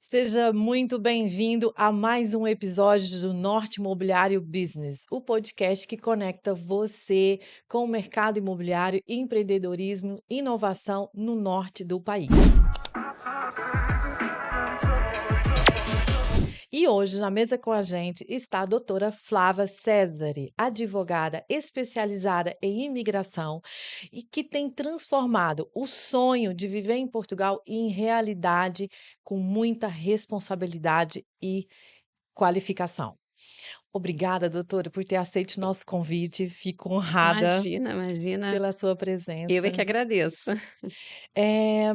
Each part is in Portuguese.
Seja muito bem-vindo a mais um episódio do Norte Imobiliário Business, o podcast que conecta você com o mercado imobiliário, empreendedorismo, inovação no norte do país. E hoje, na mesa com a gente, está a doutora Flávia Cesare, advogada especializada em imigração e que tem transformado o sonho de viver em Portugal em realidade com muita responsabilidade e qualificação. Obrigada, doutora, por ter aceito o nosso convite. Fico honrada Imagina, imagina. pela sua Eu é que presença. agradeço. Eh,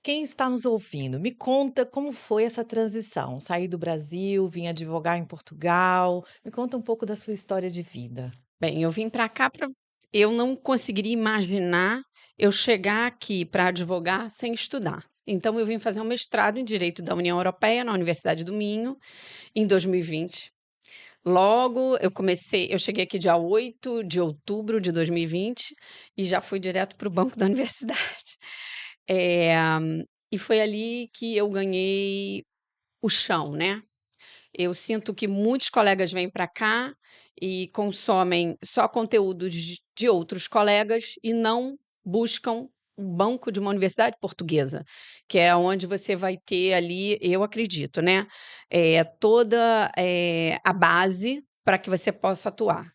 Quem está nos ouvindo, me conta como foi essa transição. Sair do Brasil, vim advogar em Portugal. Me conta um pouco da sua história de vida. Bem, eu vim para cá para eu não conseguiria imaginar eu chegar aqui para advogar sem estudar. Então eu vim fazer um mestrado em Direito da União Europeia na Universidade do Minho em 2020. Logo eu cheguei aqui dia 8 de outubro de 2020 e já fui direto para o banco da universidade. Eh, e foi ali que eu ganhei o chão, né. Eu sinto que muitos colegas vêm para cá e consomem só conteúdo de outros colegas e não buscam o banco de uma universidade portuguesa, que é onde você vai ter ali, eu acredito, né, toda, a base para que você possa atuar.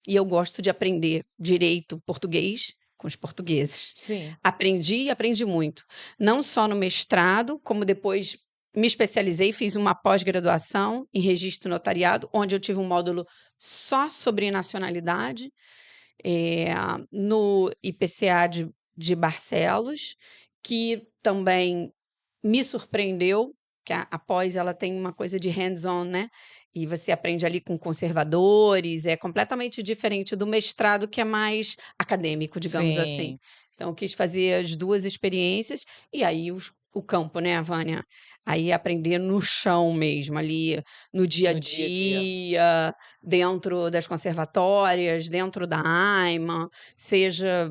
E eu gosto de aprender direito português com os portugueses. Sim. Aprendi e aprendi muito, não só no mestrado, como depois me especializei, fiz uma pós-graduação em registro notariado, onde eu tive um módulo só sobre nacionalidade, eh, no IPCA de Barcelos, que também me surpreendeu, que a pós ela tem uma coisa de hands-on, né, e você aprende ali com conservadores, é completamente diferente do mestrado que é mais acadêmico, digamos assim. Sim, Então eu quis fazer as 2 experiências, e aí o campo, né, Vânia, aí aprender no chão mesmo, ali, no dia a no dia a dia. dia, dentro das conservatórias, dentro da AIMA, seja,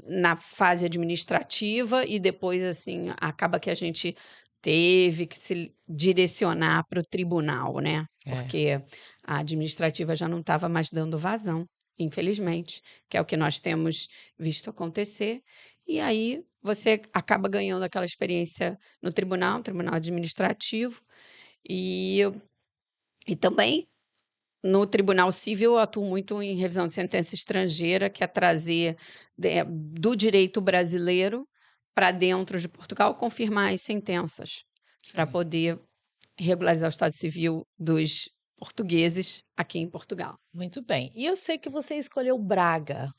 na fase administrativa e depois, assim, acaba que a gente teve que se direcionar para o tribunal, né, É. porque a administrativa já não estava mais dando vazão, infelizmente, que é o que nós temos visto acontecer. E aí você acaba ganhando aquela experiência no tribunal, tribunal administrativo, e também no Tribunal Civil, eu atuo muito em revisão de sentença estrangeira, que é trazer do direito brasileiro para dentro de Portugal, confirmar as sentenças, para Sim. poder regularizar o estado civil dos portugueses aqui em Portugal. Muito bem. E eu sei que você escolheu Braga.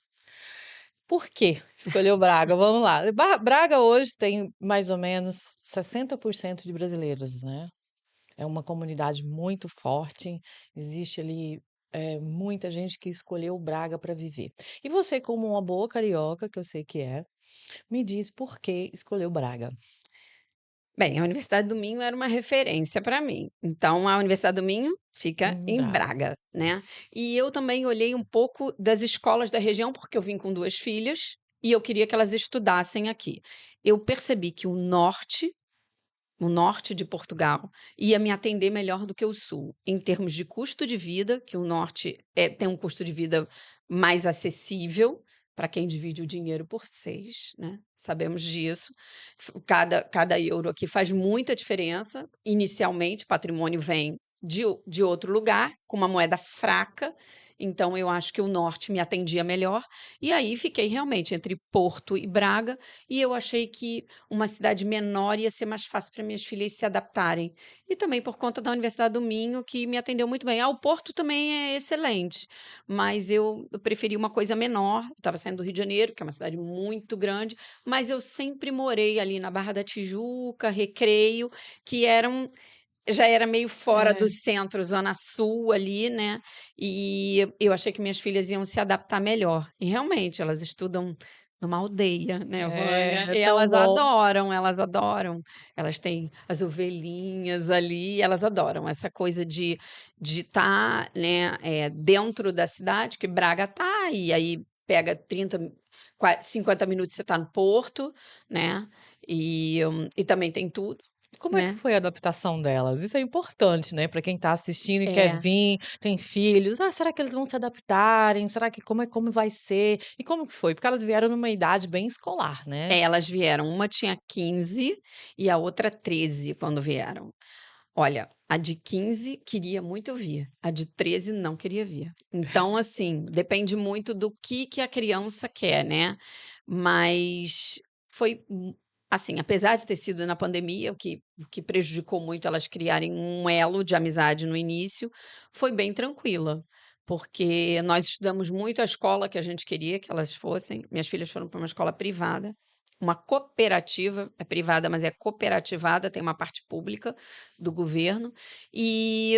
Por que escolheu Braga? Vamos lá. Braga hoje tem mais ou menos 60% de brasileiros, né? É uma comunidade muito forte, existe ali, muita gente que escolheu Braga para viver. E você, como uma boa carioca, que eu sei que é, me diz por que escolheu Braga? Bem, a Universidade do Minho era uma referência para mim. Então, a Universidade do Minho fica em Braga. Braga, né. E eu também olhei um pouco das escolas da região, porque eu vim com 2 filhas e eu queria que elas estudassem aqui. Eu percebi que o norte de Portugal ia me atender melhor do que o sul, em termos de custo de vida, que o norte, tem um custo de vida mais acessível para quem divide o dinheiro por 6, né, sabemos disso. Cada euro aqui faz muita diferença. Inicialmente, patrimônio vem de outro lugar, com uma moeda fraca, então eu acho que o norte me atendia melhor. E aí fiquei realmente entre Porto e Braga, e eu achei que uma cidade menor ia ser mais fácil para minhas filhas se adaptarem. E também por conta da Universidade do Minho, que me atendeu muito bem. O Porto também é excelente, mas eu preferi uma coisa menor. Eu estava saindo do Rio de Janeiro, que é uma cidade muito grande, mas eu sempre morei ali na Barra da Tijuca, Recreio, que já era meio fora do É, centro, zona sul ali, né, e eu achei que minhas filhas iam se adaptar melhor. E realmente, elas estudam numa aldeia, né, Vânia, é e tão elas bom. adoram, elas adoram. Elas têm as ovelhinhas ali, elas adoram essa coisa de estar, né, dentro da cidade, que Braga tá, e aí pega 30, 50 minutos você está no Porto, né, E também tem tudo, Como é que né. foi a adaptação delas? Isso é importante, né, para quem está assistindo e quer É. vir, tem filhos. "Ah, será que eles vão se adaptarem? Será que como vai ser?" E como que foi? Porque elas vieram numa idade bem escolar, né. É, elas vieram, uma tinha 15 e a outra 13 quando vieram. Olha, a de 15 queria muito vir, a de 13 não queria vir. Então, assim, depende muito do que a criança quer, né. Mas foi assim, apesar de ter sido na pandemia, o que prejudicou muito elas criarem um elo de amizade no início, foi bem tranquila, porque nós estudamos muito a escola que a gente queria que elas fossem. Minhas filhas foram para uma escola privada, uma cooperativa, é privada, mas é cooperativada, tem uma parte pública do governo, e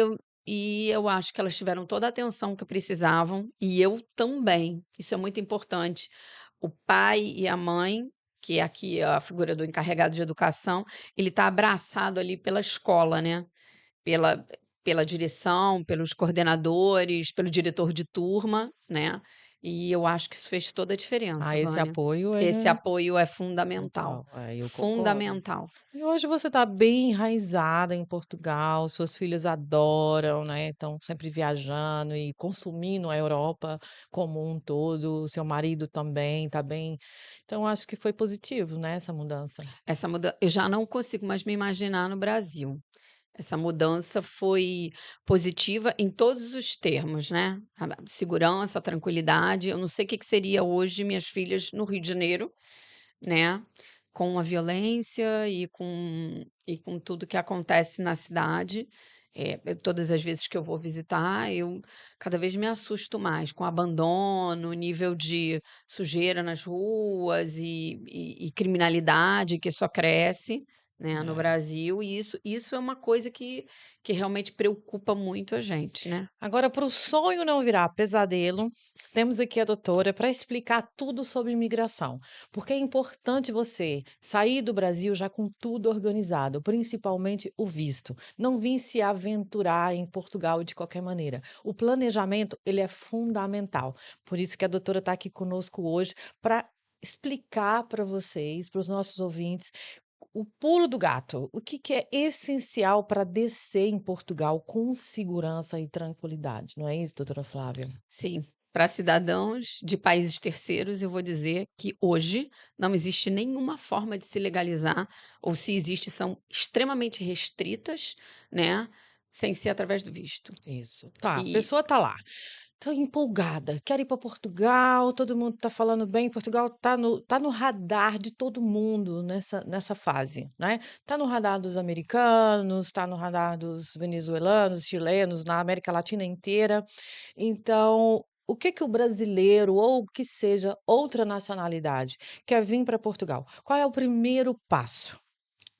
eu acho que elas tiveram toda a atenção que precisavam, e eu também, isso é muito importante. O pai e a mãe, que é aqui a figura do encarregado de educação, ele está abraçado ali pela escola, né, pela pela direção, pelos coordenadores, pelo diretor de turma, né, e eu acho que isso fez toda a diferença, Ah, esse Vânia. apoio Esse é apoio é fundamental, fundamental. É, eu concordo. fundamental. E hoje você está bem enraizada em Portugal, suas filhas adoram, né, estão sempre viajando e consumindo a Europa como um todo, seu marido também está bem, então acho que foi positivo, né, essa mudança. Eu já não consigo mais me imaginar no Brasil. Essa mudança foi positiva em todos os termos, né, a segurança, a tranquilidade. Eu não sei o que que seria hoje minhas filhas no Rio de Janeiro, né, com a violência e com tudo que acontece na cidade. Todas as vezes que eu vou visitar, eu cada vez me assusto mais com o abandono, o nível de sujeira nas ruas e criminalidade que só cresce, né, no É. Brasil, e isso é uma coisa que realmente preocupa muito a gente, né. Agora, para o sonho não virar pesadelo, temos aqui a doutora para explicar tudo sobre imigração, porque é importante você sair do Brasil já com tudo organizado, principalmente o visto. Não vir se aventurar em Portugal de qualquer maneira. O planejamento, ele é fundamental. Por isso que a doutora está aqui conosco hoje para explicar para vocês, para os nossos ouvintes, o pulo do gato, o que que é essencial para descer em Portugal com segurança e tranquilidade, não é isso, doutora Flávia? Sim, para cidadãos de países terceiros, eu vou dizer que hoje não existe nenhuma forma de se legalizar, ou se existe, são extremamente restritas, né, sem ser através do visto. Isso. Tá, a E pessoa tá lá, tá empolgada, quer ir para Portugal, todo mundo tá falando bem, Portugal tá no radar de todo mundo nessa fase, né. Tá no radar dos americanos, tá no radar dos venezuelanos, chilenos, na América Latina inteira. Então, o que que o brasileiro, ou que seja outra nacionalidade, quer vir para Portugal? Qual é o primeiro passo?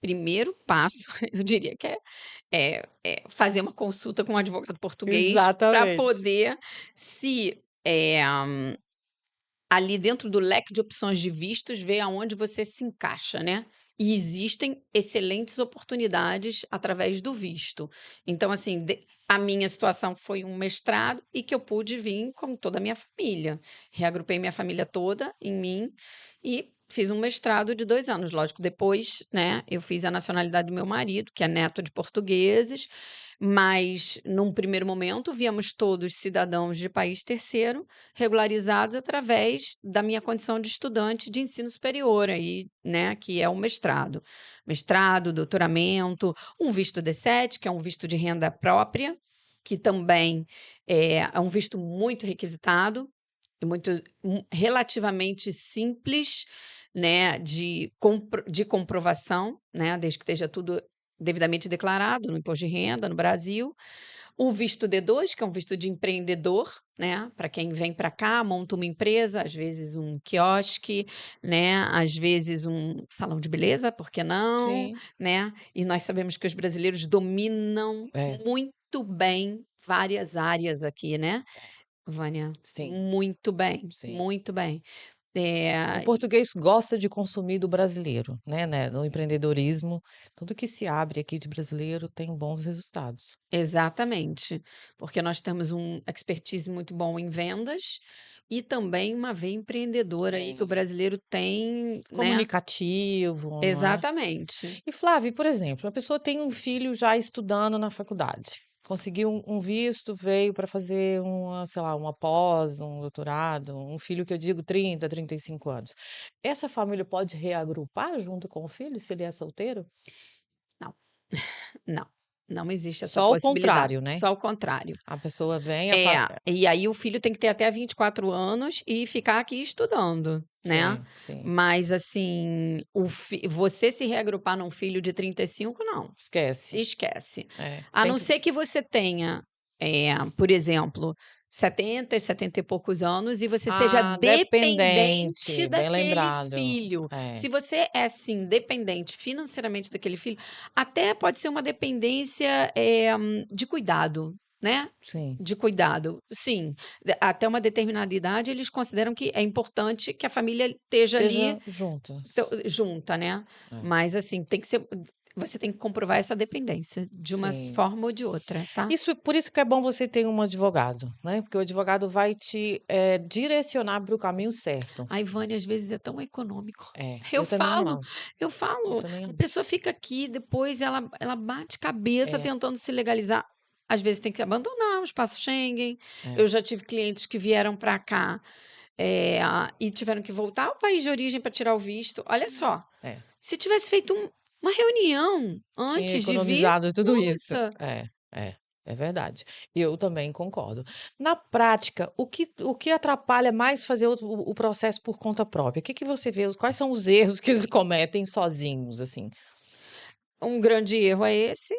primeiro passo, eu diria que é fazer uma consulta com um advogado português para Exatamente. poder se, ali dentro do leque de opções de vistos, ver aonde você se encaixa, né. E existem excelentes oportunidades através do visto. Então, assim, a minha situação foi um mestrado e que eu pude vir com toda a minha família. Reagrupei minha família toda em mim e fiz um mestrado de 2 anos. Lógico, depois, né, eu fiz a nacionalidade do meu marido, que é neto de portugueses, mas num primeiro momento viemos todos cidadãos de país terceiro, regularizados através da minha condição de estudante de ensino superior aí, né, que é o mestrado. Mestrado, doutoramento, um visto D7, que é um visto de renda própria, que também é um visto muito requisitado e muito relativamente simples, né, de comprovação, né, desde que esteja tudo devidamente declarado no imposto de renda no Brasil. O visto D2, que é um visto de empreendedor, né, para quem vem para cá, monta uma empresa, às vezes um quiosque, né, às vezes um salão de beleza, por que não, Sim. né? E nós sabemos que os brasileiros dominam É, muito bem várias áreas aqui, né, Vânia? sim, Muito bem, sim. muito bem. O Eh, português gosta de consumir do brasileiro, né, no empreendedorismo, tudo que se abre aqui de brasileiro tem bons resultados. Exatamente, porque nós temos um expertise muito bom em vendas E também uma veia empreendedora aí que o Tem. brasileiro tem, né? Comunicativo, não é? Exatamente. E Flávia, por exemplo, a pessoa tem um filho já estudando na faculdade, conseguiu um visto, veio para fazer uma, sei lá, uma pós, um doutorado, um filho que eu digo 35 anos. Essa família pode reagrupar junto com o filho, se ele é solteiro? Não, não, não existe essa Só o possibilidade. contrário, né? Só o contrário. A pessoa vem, E aí o filho tem que ter até 24 anos e ficar aqui estudando, né? Sim, sim, Mas assim, você se reagrupar num filho de 35, não. esquece. Esquece. É, A tem não que. ser que você tenha, por exemplo, 70 e poucos anos e você seja Ah, dependente dependente, bem daquele lembrado. filho. É, Se você é, sim, dependente financeiramente daquele filho, até pode ser uma dependência de cuidado, né? sim. De cuidado, sim. Até uma determinada idade, eles consideram que é importante que a família esteja ali Esteja junto. junta, né? É, Mas assim, tem que ser. Você tem que comprovar essa dependência de uma sim. forma ou de outra, tá? Por isso que é bom você ter um advogado, né, porque o advogado vai te, direcionar para o caminho certo. A Ivane, às vezes, é tão econômico. É, Eu eu também falo, acho, eu eu falo, também a acho. pessoa fica aqui, depois ela bate cabeça É, tentando se legalizar. Às vezes tem que abandonar o espaço Schengen. Eu é, já tive clientes que vieram para cá, e tiveram que voltar ao país de origem para tirar o visto. Olha só, é. se tivesse feito uma reunião Tinha antes de vir, economizado tudo isso. nossa, É verdade. Eu também concordo. Na prática, o que atrapalha mais fazer o processo por conta própria? O que que você vê, quais são os erros que eles cometem sozinhos, assim? um grande erro é esse.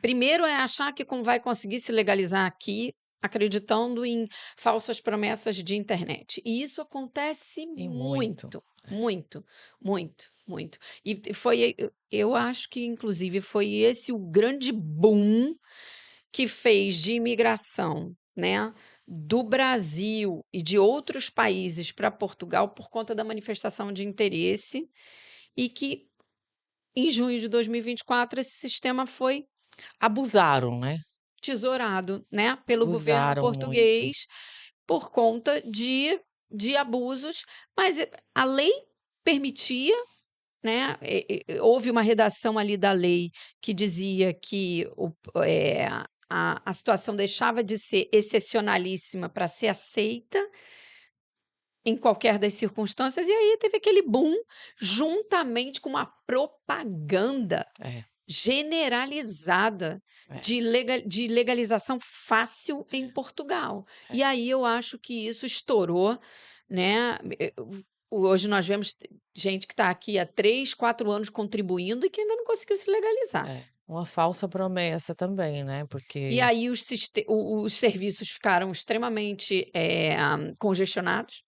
Primeiro é achar que vai conseguir se legalizar aqui, acreditando em falsas promessas de internet. E isso acontece E muito. muito, muito, muito, muito. E foi, eu acho que, inclusive, foi esse o grande boom que fez de imigração, né? Do Brasil e de outros países para Portugal por conta da manifestação de interesse, e que em junho de 2024, esse sistema foi Abusaram, né? tesourado, né, pelo governo Abusaram muito. português por conta de abusos, mas a lei permitia, né, houve uma redação ali da lei que dizia que a situação deixava de ser excepcionalíssima para ser aceita em qualquer das circunstâncias, e aí teve aquele boom juntamente com uma propaganda É, generalizada é, de legalização fácil em Portugal. E é, aí eu acho que isso estourou, né? Hoje nós vemos gente que está aqui há 3, 4 anos contribuindo e que ainda não conseguiu se legalizar. é. Uma falsa promessa também, né, E porque aí os serviços ficaram extremamente congestionados,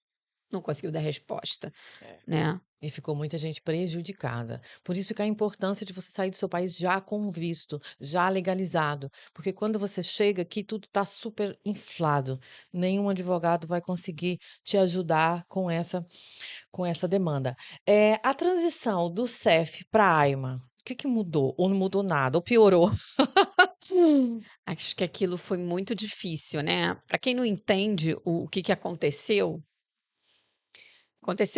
não conseguiu dar resposta, é. né? E ficou muita gente prejudicada. Por isso que a importância de você sair do seu país já com um visto, já legalizado, porque quando você chega aqui tudo está super inflado. Nenhum advogado vai conseguir te ajudar com essa demanda. A transição do CEF para a AIMA, o que que mudou? Ou não mudou nada? Ou piorou? Acho que aquilo foi muito difícil, né? Para quem não entende o que que aconteceu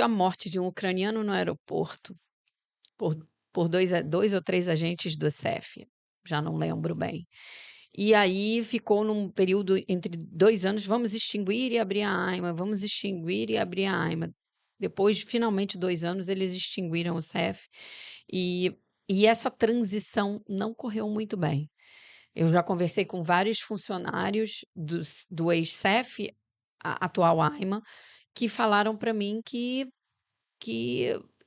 a morte de um ucraniano no aeroporto por, por dois ou três agentes do CEF, já não lembro bem. E aí ficou num período entre 2 anos, vamos extinguir e abrir a AIMA, vamos extinguir e abrir a AIMA. Depois, finalmente, 2 anos, eles extinguiram o CEF e, e essa transição não correu muito bem. Eu já conversei com vários funcionários do ex-CEF, atual AIMA, que falaram para mim que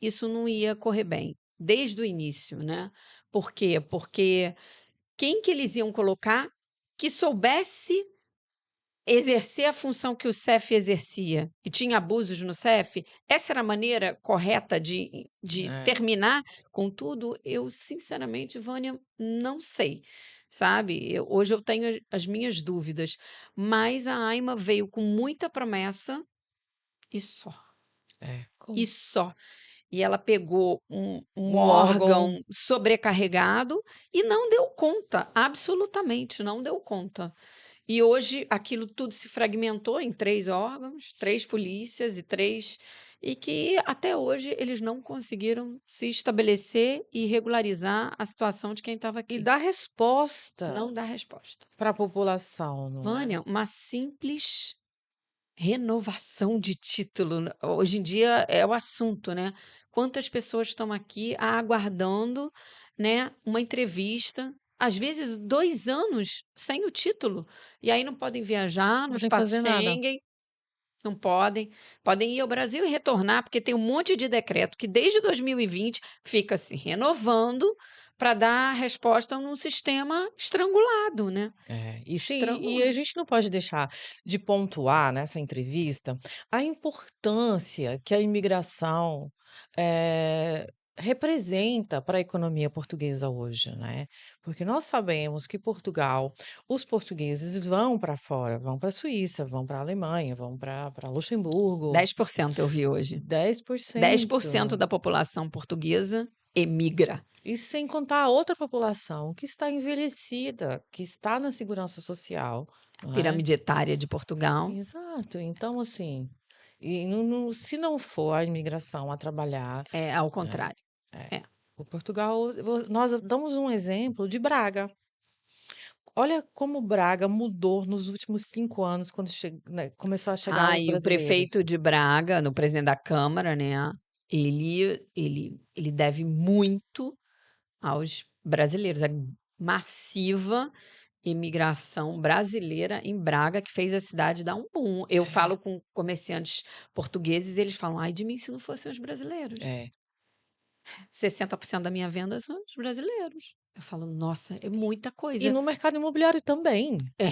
isso não ia correr bem, desde o início, né. Por quê? Porque quem que eles iam colocar que soubesse exercer a função que o CEF exercia e tinha abusos no CEF? Essa era a maneira correta de É, terminar com tudo? Eu, sinceramente, Vânia, não sei, sabe. Hoje eu tenho as minhas dúvidas, mas a AIMA veio com muita promessa e só, é. e só. E ela pegou um Um órgão, órgão sobrecarregado e não deu conta, absolutamente não deu conta. E hoje aquilo tudo se fragmentou em 3 órgãos, 3 polícias e que até hoje eles não conseguiram se estabelecer e regularizar a situação de quem estava E aqui. dar resposta Não dá resposta. para a população, não é? Vânia, uma simples renovação de título, hoje em dia é o assunto, né. Quantas pessoas estão aqui aguardando, né, uma entrevista, às vezes 2 anos sem o título, e aí não podem viajar Não no podem espaço fazer nada. Schengen, não podem. Podem ir ao Brasil e retornar, porque tem um monte de decreto que desde 2020 fica se renovando para dar resposta num sistema estrangulado, né. É, e sim, e a Estrangulado. gente não pode deixar de pontuar nessa entrevista a importância que a imigração, eh, representa para a economia portuguesa hoje, né. Porque nós sabemos que Portugal os portugueses vão para fora, vão para a Suíça, vão para a Alemanha, vão para Luxemburgo, 10% eu vi hoje. 10% 10%. da população portuguesa emigra. E sem contar a outra população que está envelhecida, que está na segurança social, A não é? pirâmide etária de Portugal Exato. Então, assim, e não se não for a imigração a trabalhar, é ao né, contrário. é. É. O Portugal nós damos um exemplo de Braga. Olha como Braga mudou nos últimos 5 anos quando né, começou a chegar Ah, os e o brasileiros. prefeito de Braga, no presidente da câmara, né, ele deve muito aos brasileiros, a massiva imigração brasileira em Braga que fez a cidade dar um boom. Eu É, falo com comerciantes portugueses, eles falam: "Ai de mim se não fossem os brasileiros". é. 60% da minha venda são os brasileiros. Eu falo: "Nossa, é muita E coisa". no mercado imobiliário também. É,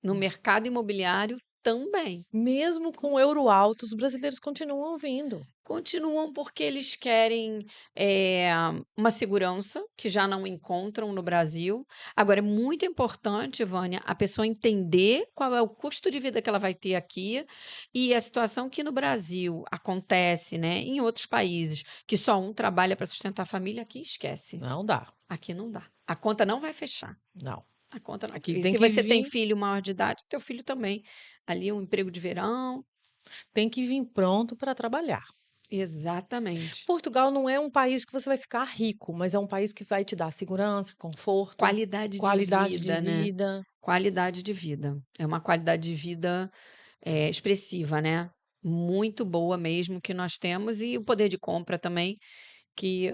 no mercado imobiliário também. Mesmo com o euro alto, os brasileiros continuam vindo. Continuam porque eles querem, uma segurança que já não encontram no Brasil. Agora é muito importante, Vânia, a pessoa entender qual é o custo de vida que ela vai ter aqui e a situação que no Brasil acontece, né, em outros países, que só um trabalha para sustentar a família, aqui esquece. Não dá, Aqui não dá. A conta não vai fechar. não. A conta não Aqui e tem se que você tem vir filho maior de idade, teu filho também. Ali um emprego de verão. tem que vir pronto para trabalhar. Exatamente. Portugal não é um país que você vai ficar rico, mas é um país que vai te dar segurança, conforto, Qualidade de qualidade de vida, né. vida. Qualidade de vida. É uma qualidade de vida, expressiva, né. Muito boa mesmo que nós temos e o poder de compra também que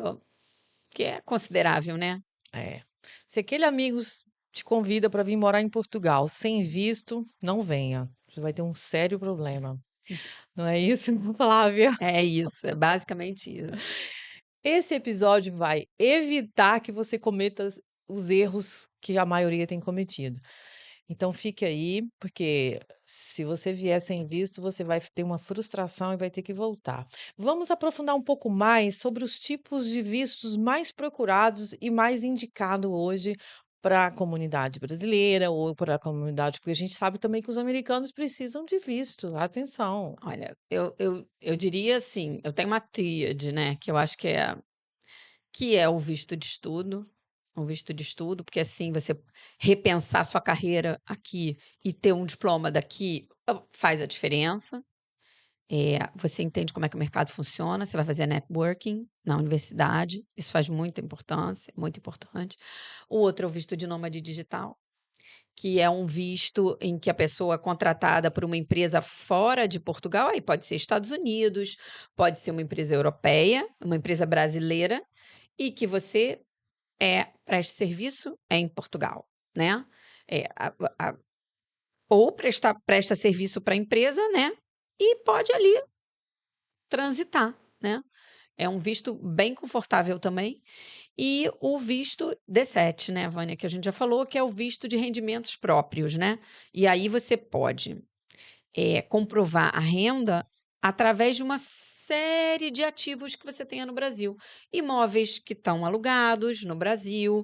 é considerável, né. É. Se aquele te convida para vir morar em Portugal sem visto, não venha. Você vai ter um sério problema. Não é isso, Flávia? É isso, é basicamente isso. Esse episódio vai evitar que você cometa os erros que a maioria tem cometido. Então fique aí, porque se você vier sem visto, você vai ter uma frustração e vai ter que voltar. Vamos aprofundar um pouco mais sobre os tipos de vistos mais procurados e mais indicado hoje para a comunidade brasileira ou para a comunidade, porque a gente sabe também que os americanos precisam de visto. Atenção. Olha, eu diria assim, eu tenho uma tríade, né, que eu acho que é o visto de estudo, um visto de estudo, porque assim você repensar sua carreira aqui e ter um diploma daqui, faz a diferença. Você entende como é que o mercado funciona, você vai fazer networking na universidade, isso faz muita importância, muito importante. O outro é o visto de nômade digital, que é um visto em que a pessoa é contratada por uma empresa fora de Portugal, aí pode ser Estados Unidos, pode ser uma empresa europeia, uma empresa brasileira, e que você preste serviço em Portugal, né. Eh, a ou presta serviço para a empresa, né, e pode ali transitar, né. É um visto bem confortável também. E o visto D7, né, Vânia, que a gente já falou, que é o visto de rendimentos próprios, né. E aí você pode, comprovar a renda através de uma série de ativos que você tenha no Brasil. Imóveis que estão alugados no Brasil,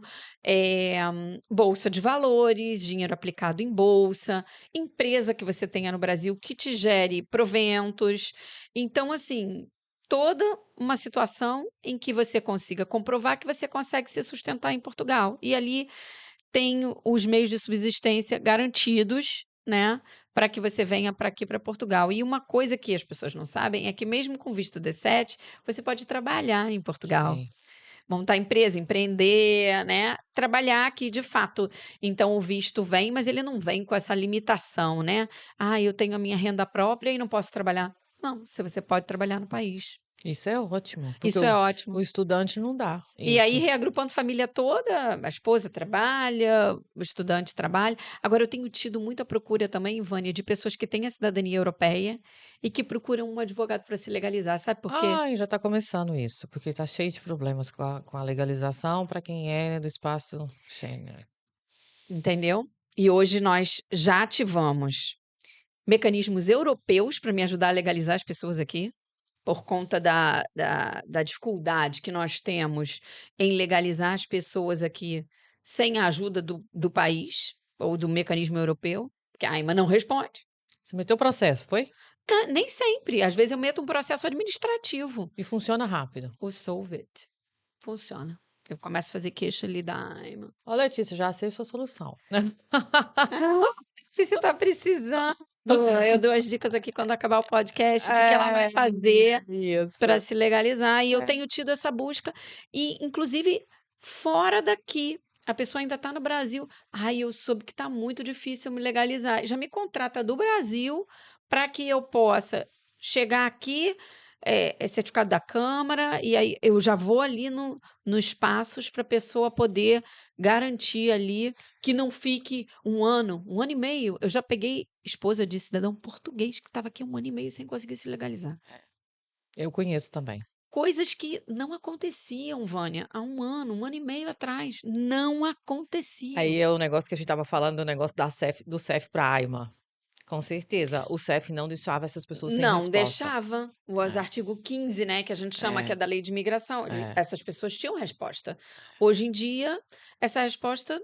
bolsa de valores, dinheiro aplicado em bolsa, empresa que você tenha no Brasil que te gere proventos. Então, assim, toda uma situação em que você consiga comprovar que você consegue se sustentar em Portugal. E ali tem os meios de subsistência garantidos, né, para que você venha para aqui, para Portugal. E uma coisa que as pessoas não sabem é que mesmo com visto D7, você pode trabalhar em Portugal. Sim. Montar empresa, empreender, né, trabalhar aqui de fato. Então o visto vem, mas ele não vem com essa limitação, né? "Ah, eu tenho a minha renda própria e não posso trabalhar". Não, você pode trabalhar no país. Isso é ótimo, porque Isso é ótimo. o estudante não dá E aí, isso. reagrupando família toda, a esposa trabalha, o estudante trabalha. Agora, eu tenho tido muita procura também, Vânia, de pessoas que têm a cidadania europeia e que procuram um advogado para se legalizar. Sabe por quê? Ai, já está começando isso, porque está cheio de problemas com a legalização para quem é do espaço Schengen. Entendeu? E hoje nós já ativamos mecanismos europeus para me ajudar a legalizar as pessoas aqui, por conta da dificuldade que nós temos em legalizar as pessoas aqui sem a ajuda do país ou do mecanismo europeu, que a AIMA não responde. Você meteu o processo, foi? Nem sempre. Às vezes eu meto um processo administrativo. E funciona rápido. O Solvit funciona. Eu começo a fazer queixa ali da AIMA. Ó, Letícia, já sei sua solução, né? Se você está precisando, eu dou as dicas aqui quando acabar o podcast, o que ela vai fazer Isso. para se legalizar. E eu É. tenho tido essa busca, e inclusive fora daqui. A pessoa ainda está no Brasil. Ai, eu soube que está muito difícil me legalizar. Já me contrata do Brasil para que eu possa chegar aqui, é certificado da Câmara, e aí eu já vou ali nos passos para a pessoa poder garantir ali que não fique um ano e meio. Eu já peguei esposa de cidadão português que estava aqui 1 ano e meio sem conseguir se legalizar. Eu conheço também. Coisas que não aconteciam, Vânia, há 1 ano e meio atrás. Não aconteciam. Aí é o negócio que a gente estava falando, do negócio do CEF para a AIMA. Com certeza, o CEF não deixava essas pessoas sem Não resposta. deixava. O artigo 15, né, que a gente chama, que é da lei de imigração, essas pessoas tinham resposta. Hoje em dia, essa resposta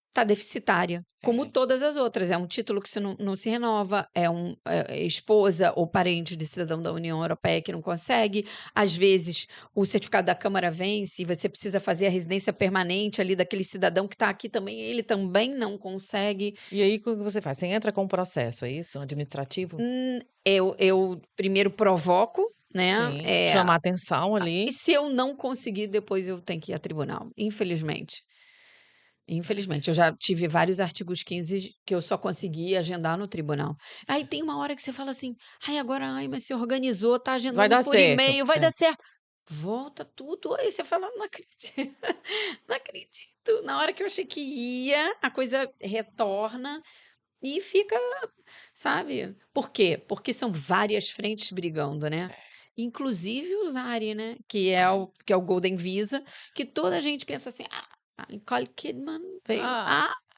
está deficitária, como todas as outras. É um título que não se renova, é esposa ou parente de cidadão da União Europeia que não consegue. Às vezes, o certificado da Câmara vence e você precisa fazer a residência permanente ali daquele cidadão que está aqui também, ele também não consegue. E aí, o que você faz? Você entra com um processo, é isso? Administrativo? Eu primeiro provoco, né? Sim. Chama a atenção ali. E se eu não conseguir, depois eu tenho que ir a tribunal, infelizmente. Infelizmente, eu já tive vários artigos 15 que eu só consegui agendar no tribunal. Aí tem uma hora que você fala assim: "Ai, agora a AIMA se organizou, tá Vai agendando dar por certo. e-mail, vai dar certo". Volta tudo, aí você fala: "Não acredito, não acredito". Na hora que eu achei que ia, a coisa retorna e fica, sabe. Por quê? Porque são várias frentes brigando, né. Inclusive o ZARI, né, que é o Golden Visa, que toda a gente pensa assim: "Ah, a Nicole Kidman veio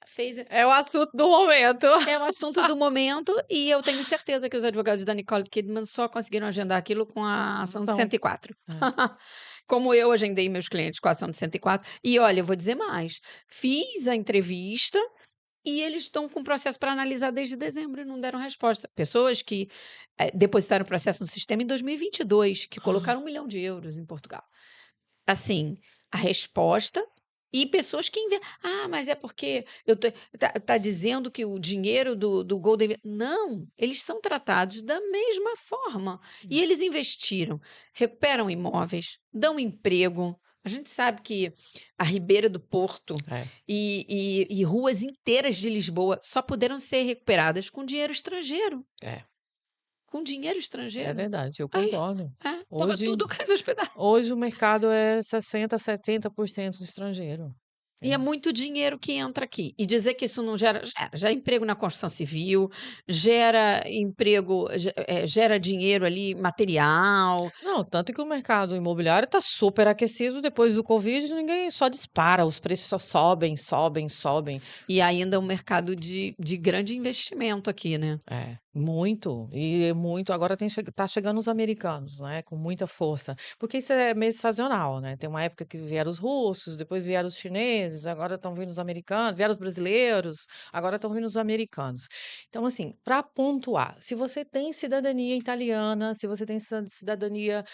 fez". É o assunto do momento. É o assunto do momento, e eu tenho certeza que os advogados da Nicole Kidman só conseguiram agendar aquilo com a ação do 104. Como eu agendei meus clientes com a ação do 104. E olha, eu vou dizer mais, fiz a entrevista e eles estão com o processo para analisar desde dezembro e não deram resposta. Pessoas que depositaram o processo no sistema em 2022, que colocaram 1 milhão de euros em Portugal. Assim, a resposta. E pessoas que mas é porque tá dizendo que o dinheiro do Golden... Não, eles são tratados da mesma forma. E eles investiram, recuperam imóveis, dão emprego. A gente sabe que a Ribeira do Porto e ruas inteiras de Lisboa só puderam ser recuperadas com dinheiro estrangeiro. Com dinheiro É estrangeiro. verdade, eu concordo. Tava Hoje, tudo caindo aos pedaços. hoje o mercado é 60%, 70% estrangeiro. E é muito dinheiro que entra aqui. E dizer que isso não gera emprego na construção civil, gera emprego, gera dinheiro ali, material. Não, tanto que o mercado imobiliário está super aquecido depois do Covid, ninguém só dispara, os preços só sobem, sobem, sobem. E ainda é um mercado de grande investimento aqui, né? Muito, e muito agora tá chegando os americanos, né, com muita força, porque isso é meio sazonal, né, tem uma época que vieram os russos, depois vieram os chineses, agora estão vindo os americanos, vieram os brasileiros, agora estão vindo os americanos. Então, assim, para pontuar, se você tem cidadania italiana, se você tem cidadania,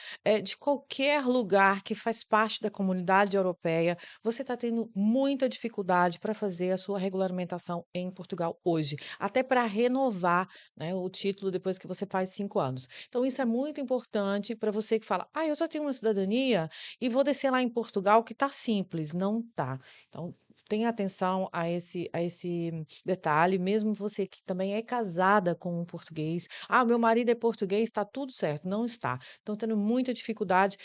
de qualquer lugar que faz parte da comunidade europeia, você está tendo muita dificuldade para fazer a sua regulamentação em Portugal hoje, até para renovar, né, o título depois que você faz 5 anos. Então isso é muito importante para você que fala: "Ah, eu já tenho uma cidadania e vou descer lá em Portugal que tá simples", não tá. Então tenha atenção a esse detalhe, mesmo você que também é casada com um português: "Ah, meu marido é português, está tudo certo", não está. Estão tendo muita dificuldade,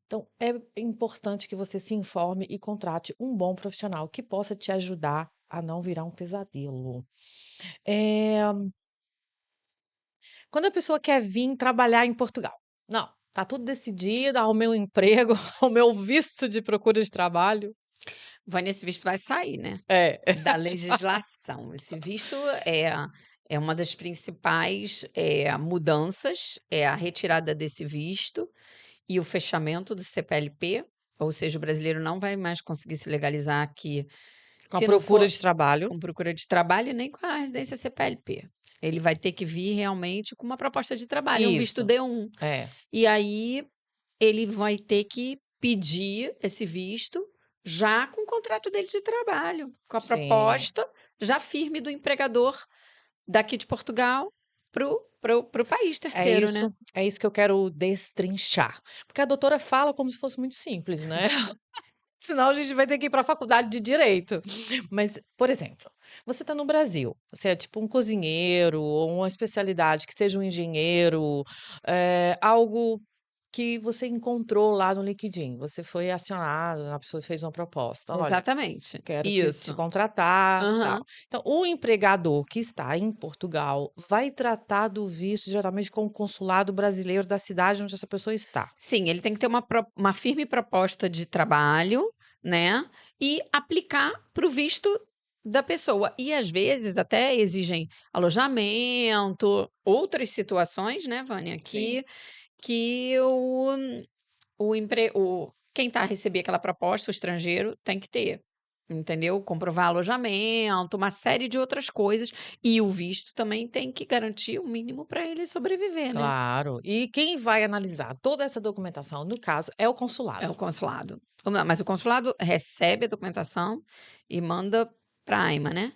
então é importante que você se informe e contrate um bom profissional que possa te ajudar a não virar um pesadelo. Eh Quando a pessoa quer vir trabalhar em Portugal, não, tá tudo decidido, arrumei um emprego, arrumei o visto de procura de trabalho. Vânia, esse visto vai sair, né, É. da legislação. Esse visto é uma das principais, mudanças, é a retirada desse visto e o fechamento do CPLP, ou seja, o brasileiro não vai mais conseguir se legalizar aqui, Com a se não procura for de trabalho. com procura de trabalho e nem com a residência CPLP. Ele vai ter que vir realmente com uma proposta de trabalho, um visto Isso, D1. é, E aí ele vai ter que pedir esse visto já com o contrato dele de trabalho, com a sim. proposta já firme do empregador daqui de Portugal para o país terceiro, né. É isso que eu quero destrinchar, porque a doutora fala como se fosse muito simples, né, senão a gente vai ter que ir para a faculdade de direito. Mas, por exemplo, você está no Brasil, você é tipo um cozinheiro ou uma especialidade que seja um engenheiro, algo que você encontrou lá no LinkedIn, você foi acionado, a pessoa fez uma proposta: "Olha, Exatamente, quero te isso. contratar, tal". Aham. Então, o empregador que está em Portugal vai tratar do visto geralmente com o consulado brasileiro da cidade onde essa pessoa está. Sim, ele tem que ter uma firme proposta de trabalho, né, e aplicar para o visto da pessoa. E às vezes até exigem alojamento, outras situações, né, Vânia, Sim. que o quem tá a receber aquela proposta, o estrangeiro, tem que ter, entendeu? Comprovar alojamento, uma série de outras coisas, e o visto também tem que garantir o mínimo para ele sobreviver, né? Claro. E quem vai analisar toda essa documentação, no caso, é o É consulado. o consulado. Não, mas o consulado recebe a documentação e manda para a AIMA, né?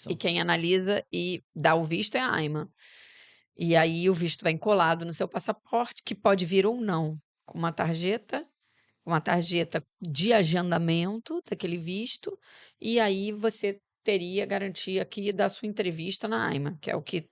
E Isso. quem analisa e dá o visto é a AIMA. E aí o visto vem colado no seu passaporte, que pode vir ou não, com uma tarjeta de agendamento daquele visto, e aí você teria garantia aqui da sua entrevista na AIMA, que é o que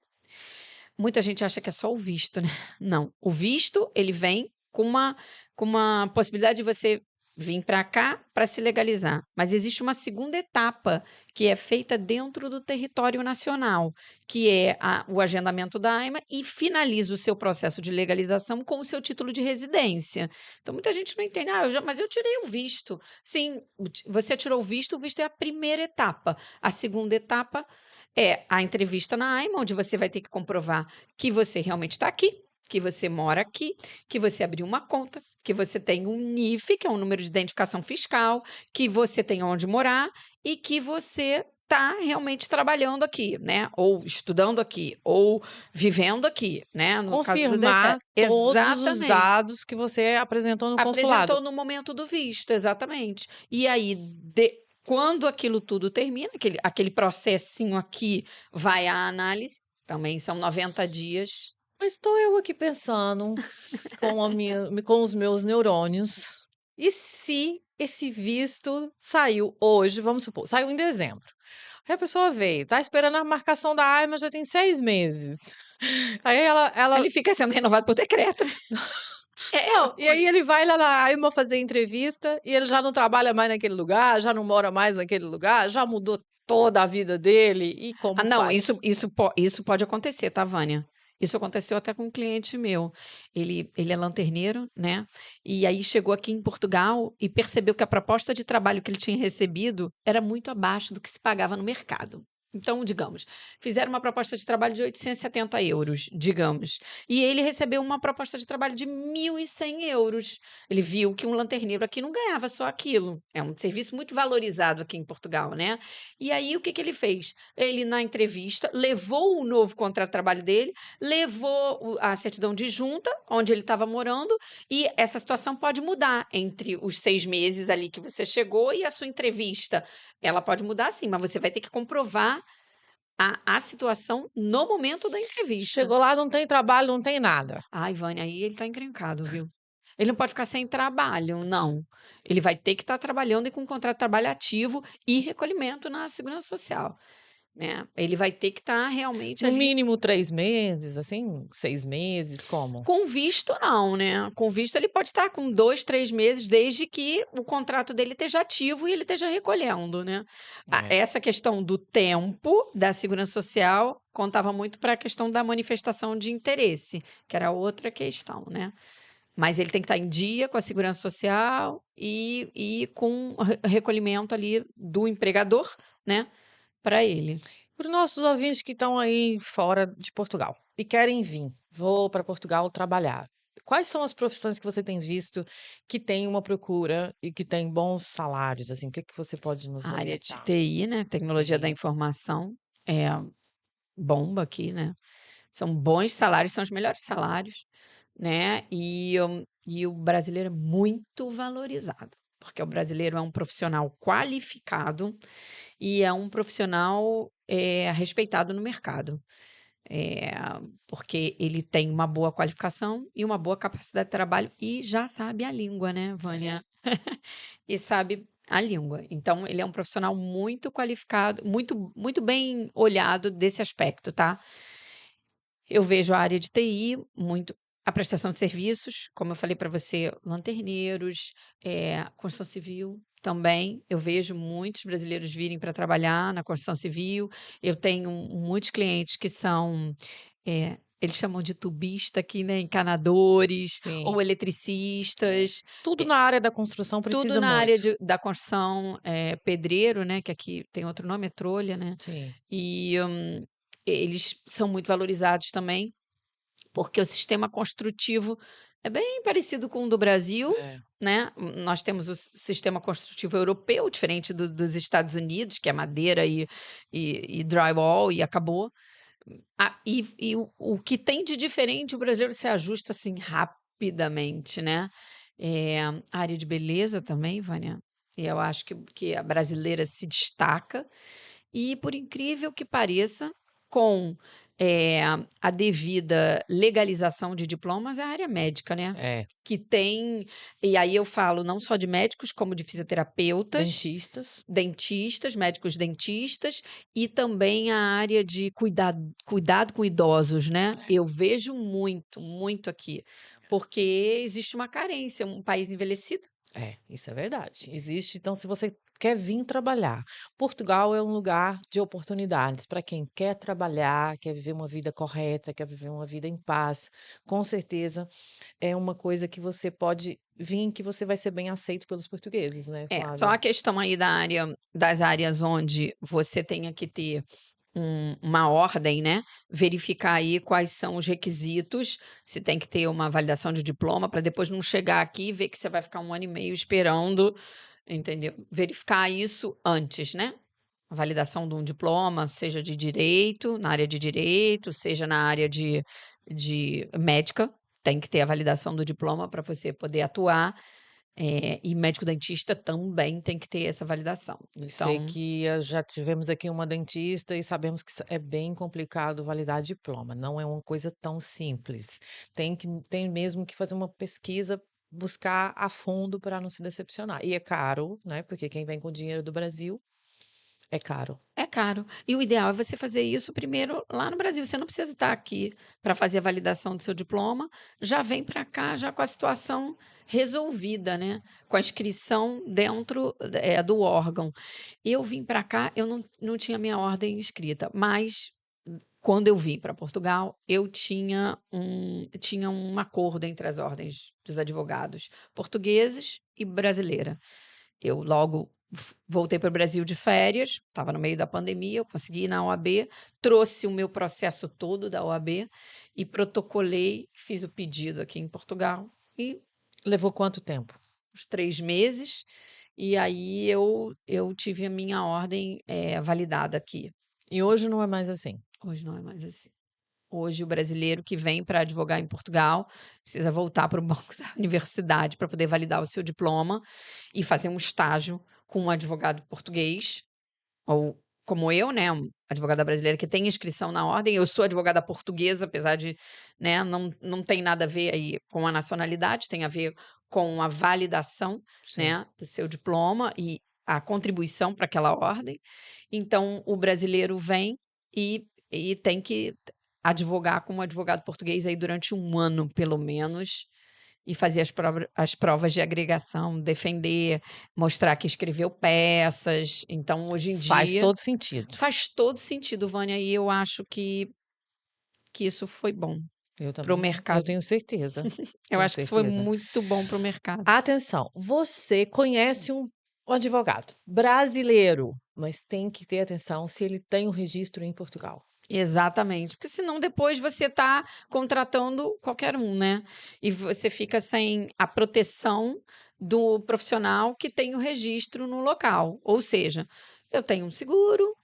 muita gente acha que é só o visto, né. Não, o visto ele vem com uma possibilidade de você vir para cá para se legalizar, mas existe uma segunda etapa que é feita dentro do território nacional, que é o agendamento da AIMA e finaliza o seu processo de legalização com o seu título de residência. Então muita gente não entende: "Ah, mas eu tirei o visto". Sim, você tirou o visto é a primeira etapa. A segunda etapa é a entrevista na AIMA, onde você vai ter que comprovar que você realmente está aqui, que você mora aqui, que você abriu uma conta, que você tem um NIF, que é um número de identificação fiscal, que você tem onde morar e que você está realmente trabalhando aqui, né, ou estudando aqui, ou vivendo aqui, né, no caso do Confirmar DCE. todos os Exatamente. dados que você apresentou no consulado. Apresentou no momento do visto, exatamente. E aí, quando aquilo tudo termina, aquele processinho aqui vai à análise, também são 90 dias. Mas estou eu aqui pensando com os meus neurônios, e se esse visto saiu hoje, vamos supor, saiu em dezembro. Aí a pessoa veio, tá esperando a marcação da AIMA já tem 6 meses. Aí ela Ele fica sendo renovado por decreto. não, e aí ele vai lá na AIMA fazer entrevista, e ele já não trabalha mais naquele lugar, já não mora mais naquele lugar, já mudou toda a vida dele, e como Não, faz? isso pode acontecer, tá, Vânia? Isso aconteceu até com um cliente meu. Ele é lanterneiro, né, e aí chegou aqui em Portugal e percebeu que a proposta de trabalho que ele tinha recebido era muito abaixo do que se pagava no mercado. Então, digamos, fizeram uma proposta de trabalho de 870 euros, digamos, e ele recebeu uma proposta de trabalho de 1.100 euros. Ele viu que um lanterneiro aqui não ganhava só aquilo. É um serviço muito valorizado aqui em Portugal, né? E aí, o que que ele fez? Ele, na entrevista, levou o novo contrato de trabalho dele, levou a certidão de junta, onde ele estava morando, e essa situação pode mudar entre os 6 meses ali que você chegou e a sua entrevista. Ela pode mudar sim, mas você vai ter que comprovar a situação no momento da entrevista. Chegou lá, não tem trabalho, não tem nada. Ai, Vânia, aí ele tá encrencado, viu? Ele não pode ficar sem trabalho, não. Ele vai ter que estar trabalhando e com um contrato de trabalho ativo e recolhimento na Segurança Social, né? Ele vai ter que estar realmente No ali. mínimo 3 meses, assim, 6 meses, como? Com visto, não, né? Com visto, ele pode estar com 2, 3 meses, desde que o contrato dele esteja ativo e ele esteja recolhendo, né? É. Essa questão do tempo da Segurança Social contava muito para a questão da manifestação de interesse, que era outra questão, né? Mas ele tem que estar em dia com a Segurança Social e com o recolhimento ali do empregador, né? Para ele. Para os nossos ouvintes que estão aí fora de Portugal e querem vir, vou para Portugal trabalhar. Quais são as profissões que você tem visto que tem uma procura e que tem bons salários, assim, o que que você pode nos A área de orientar? TI, né? Tecnologia da Sim, informação, é bomba aqui, né? São bons salários, são os melhores salários, né? E o brasileiro é muito valorizado, porque o brasileiro é um profissional qualificado e é um profissional respeitado no mercado. É, porque ele tem uma boa qualificação e uma boa capacidade de trabalho e já sabe a língua, né, é. Vânia? E sabe a língua. Então, ele é um profissional muito qualificado, muito, muito bem olhado desse aspecto, tá? Eu vejo a área de TI muito a prestação de serviços, como eu falei para você, lanterneiros, construção civil também. Eu vejo muitos brasileiros virem para trabalhar na construção civil. Eu tenho muitos clientes que são, eles chamam de tubista aqui, né, encanadores Sim, ou é. eletricistas, Tudo eh, na área da construção tudo precisa na área muito. da construção, pedreiro, né, que aqui tem outro nome, é trolha, né, Sim, e, eles são muito valorizados também. Porque o sistema construtivo é bem parecido com o do Brasil, é. né, nós temos o sistema construtivo europeu, diferente dos Estados Unidos, que é madeira e drywall e acabou. E o que tem de diferente, o brasileiro se ajusta, assim, rapidamente, né. A área de beleza também, Vânia, e eu acho que a brasileira se destaca, e por incrível que pareça, com, eh, a devida legalização de diplomas, é a área médica, né, É. que tem e aí eu falo não só de médicos, como de fisioterapeutas, Dentistas. dentistas, médicos dentistas e também a área de cuidado com idosos, né. Eu vejo muito, muito aqui, porque existe uma carência, um país envelhecido. É, isso é verdade. Existe, então, se você quer vir trabalhar, Portugal é um lugar de oportunidades para quem quer trabalhar, quer viver uma vida correta, quer viver uma vida em paz. Com certeza é uma coisa que você pode vir, que você vai ser bem aceito pelos portugueses, né, Só Flávia? a questão aí das áreas onde você tenha que ter uma ordem, né, verificar aí quais são os requisitos, se tem que ter uma validação de diploma para depois não chegar aqui e ver que você vai ficar 1 ano e meio esperando, entendeu. Verificar isso antes, né. A validação de um diploma, seja de direito, na área de direito, seja na área de médica, tem que ter a validação do diploma para você poder atuar. E médico dentista também tem que ter essa validação. Eu sei Então que já tivemos aqui uma dentista e sabemos que é bem complicado validar diploma, não é uma coisa tão simples. Tem mesmo que fazer uma pesquisa, buscar a fundo para não se decepcionar. E é caro, né? Porque quem vem com dinheiro do Brasil é caro. é caro. E o ideal é você fazer isso primeiro lá no Brasil. Você não precisa estar aqui para fazer a validação do seu diploma, já vem para cá já com a situação resolvida, né, com a inscrição dentro, do órgão. Eu vim para cá, eu não tinha minha ordem escrita, mas quando eu vim para Portugal, eu tinha um acordo entre as ordens dos advogados portugueses e brasileira. Eu logo Voltei para o Brasil de férias, estava no meio da pandemia, eu consegui ir na OAB, trouxe o meu processo todo da OAB e protocolei, fiz o pedido aqui em Portugal e Levou quanto tempo? uns 3 meses, e aí eu tive a minha ordem validada aqui. E hoje não é mais assim? Hoje não é mais assim. Hoje, o brasileiro que vem para advogar em Portugal precisa voltar para o banco da universidade para poder validar o seu diploma e fazer um estágio com um advogado português, ou como eu, né, advogada brasileira que tem inscrição na ordem. Eu sou advogada portuguesa, apesar de, né, não tem nada a ver aí com a nacionalidade, tem a ver com a validação, Sim. né, do seu diploma e a contribuição para aquela ordem. Então, o brasileiro vem e tem que advogar como advogado português aí durante 1 ano, pelo menos, e fazer as provas de agregação, defender, mostrar que escreveu peças. Então, hoje em Faz dia, todo sentido. faz todo sentido, Vânia, e eu acho que isso foi bom Eu para o também, eu mercado. tenho certeza, Eu tenho acho que isso foi certeza. muito bom para o mercado. Atenção, você conhece um advogado brasileiro, mas tem que ter atenção se ele tem o registro em Portugal. Exatamente, porque senão depois você está contratando qualquer um, né? E você fica sem a proteção do profissional que tem o registro no local. Ou seja, eu tenho um seguro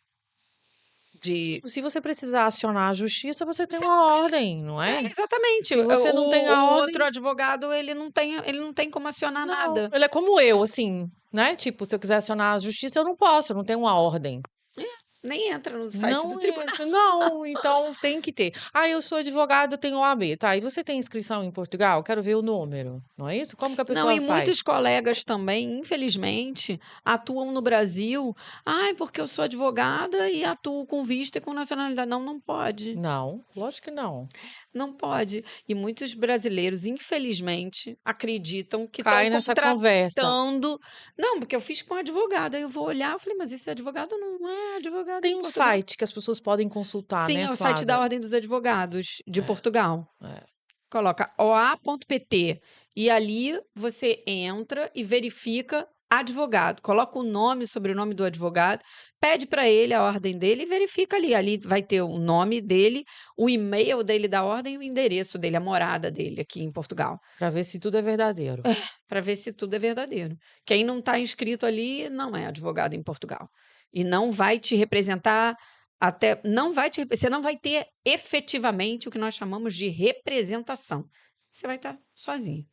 de. Se você precisar acionar a justiça, você tem Você uma não ordem, não é? exatamente. Se você não tem a O outro ordem, advogado, ele não tem como acionar não. nada. Ele é como eu, assim, né? Tipo, se eu quiser acionar a justiça, eu não posso, eu não tenho uma ordem. É, nem entra no site do Não tribunal. entra, não, então tem que ter. Ah, eu sou advogado, eu tenho OAB, tá? E você tem inscrição em Portugal? Quero ver o número, não é isso? Como que a Não, pessoa e muitos faz? colegas também, infelizmente, atuam no Brasil. Ai, porque eu sou advogada e atuo com visto e com nacionalidade. Não, não pode. Não, lógico que não. Não pode. E muitos brasileiros, infelizmente, acreditam que estão Cai nessa conversa. contratando. Não, porque eu fiz com advogado. Aí eu vou olhar, eu falei, mas esse advogado não é advogado Tem em um Portugal. site que as pessoas podem consultar, Sim, né, é o site da Flávia? Ordem dos Advogados de É, Portugal. é. Coloca oa.pt e ali você entra e verifica advogado. Coloca o nome, sobrenome do advogado, pede para ele a ordem dele e verifica ali. Ali vai ter o nome dele, o e-mail dele da ordem e o endereço dele, a morada dele aqui em Portugal, Para ver se tudo é verdadeiro. para ver se tudo é verdadeiro. Quem não está inscrito ali não é advogado em Portugal. E não vai te representar até. Você não vai ter efetivamente o que nós chamamos de representação. Você vai estar sozinho.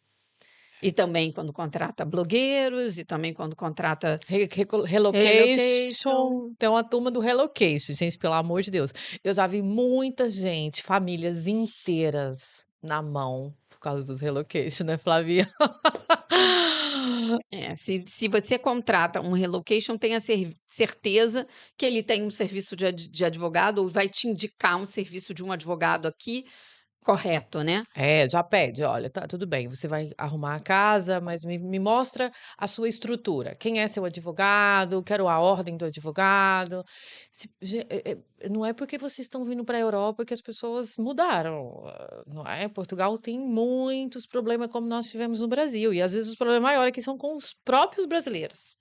E também quando contrata blogueiros, e também quando contrata relocation. Relocation, tem uma turma do relocation, gente, pelo amor de Deus. Eu já vi muita gente, famílias inteiras na mão por causa dos relocation, né, Flavia? Se você contrata um relocation, tenha certeza que ele tem um serviço de advogado ou vai te indicar um serviço de um advogado aqui correto, né? É, já pede: "Olha, tá tudo bem, você vai arrumar a casa, mas me mostra a sua estrutura. Quem é seu advogado? Quero a ordem do advogado". Não é porque vocês estão vindo pra Europa que as pessoas mudaram, não é? Portugal tem muitos problemas como nós tivemos no Brasil, e às vezes os problemas maiores aqui são com os próprios brasileiros,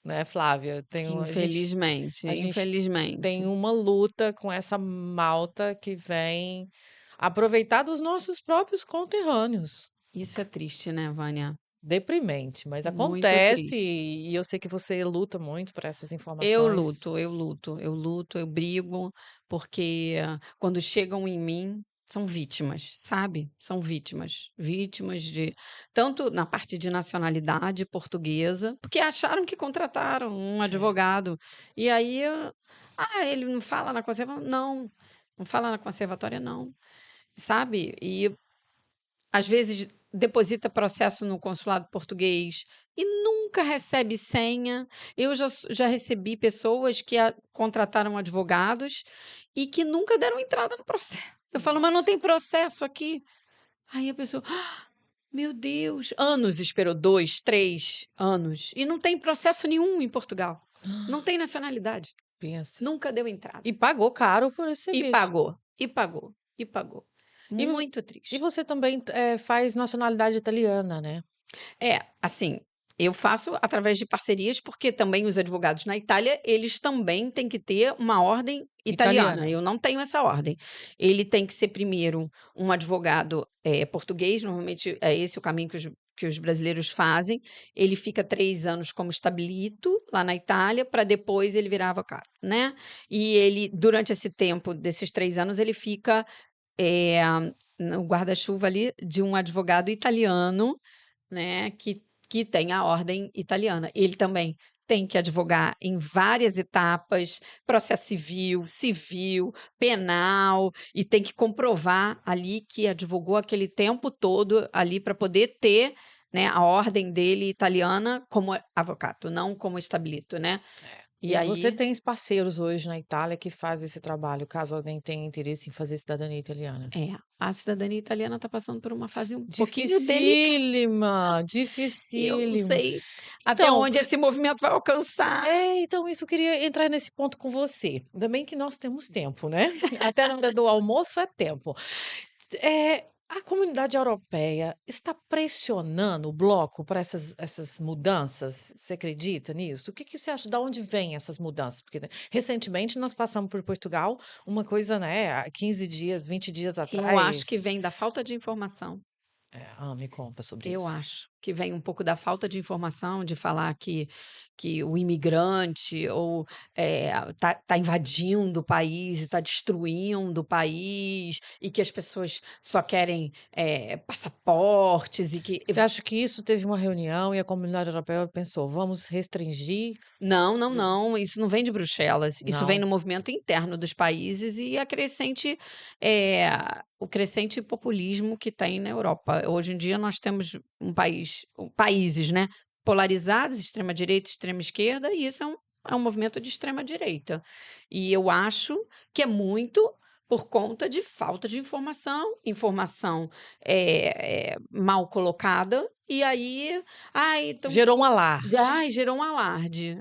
né, Flávia? Infelizmente, A gente tem infelizmente. uma luta com essa malta que vem aproveitar dos nossos próprios conterrâneos. Isso é triste, né, Vânia? Deprimente, mas Muito acontece triste. e eu sei que você luta muito por essas Eu informações. luto, eu luto, eu luto, eu brigo, porque quando chegam em mim, são vítimas, sabe? São vítimas, vítimas de tanto na parte de nacionalidade portuguesa, porque acharam que contrataram um É. advogado. E aí, ele não fala na conservatória? Não, não fala na conservatória, não, sabe? E às vezes deposita processo no consulado português e nunca recebe senha. Eu já recebi pessoas que contrataram advogados e que nunca deram entrada no processo. Eu falo, mas não Nossa. tem processo aqui. Aí a pessoa, meu Deus, anos esperou, 2, 3 anos, e não tem processo nenhum em Portugal. Não tem nacionalidade. Pensa. Nunca deu entrada. E pagou caro por esse E serviço. pagou, e pagou, e pagou. E vo Muito e triste. você também, faz nacionalidade italiana, né? Assim, Eu faço através de parcerias, porque também os advogados na Itália, eles também têm que ter uma ordem italiana. Italiana. Eu não tenho essa ordem. Ele tem que ser primeiro um advogado português, normalmente é esse o caminho que os brasileiros fazem. Ele fica 3 anos como estabilito lá na Itália, para depois ele virar avocado, né? E ele, durante esse tempo, desses 3 anos, ele fica eh, no guarda-chuva ali de um advogado italiano, né, que tem a ordem italiana. Ele também tem que advogar em várias etapas, processo civil, civil, penal, e tem que comprovar ali que advogou aquele tempo todo ali para poder ter, né, a ordem dele italiana como avocado, não como estabilito, né? E E você aí tem parceiros hoje na Itália que fazem esse trabalho, caso alguém tenha interesse em fazer cidadania italiana? a cidadania italiana está passando por uma fase um pouquinho delicada. Dificílima, Eu não dificílima. sei até Então, onde esse movimento vai alcançar. então isso eu queria entrar nesse ponto com você. Ainda bem que nós temos tempo, né? Até na hora do almoço é tempo. A comunidade europeia está pressionando o bloco para essas mudanças? Você acredita nisso? O que que você acha? Da onde vêm essas mudanças? Porque, né, recentemente nós passamos por Portugal, uma coisa, né, há 15 dias, 20 dias Eu acho que atrás. vem da falta de informação. Me conta sobre Eu isso. acho que vem um pouco da falta de informação, de falar que o imigrante ou tá invadindo o país e está destruindo o país, e que as pessoas só querem passaportes e que Você acha que isso teve uma reunião e a comunidade europeia pensou: "Vamos restringir"? não, não, não, isso não vem de Bruxelas, isso vem Não. no movimento interno dos países e eh, o crescente populismo que tem na Europa. Hoje em dia nós temos países, né, polarizados, extrema direita, extrema esquerda, e isso é um movimento de extrema direita. E eu acho que é muito por conta de falta de informação mal colocada, e aí, ai, então Gerou um alarde. ai, gerou um alarde.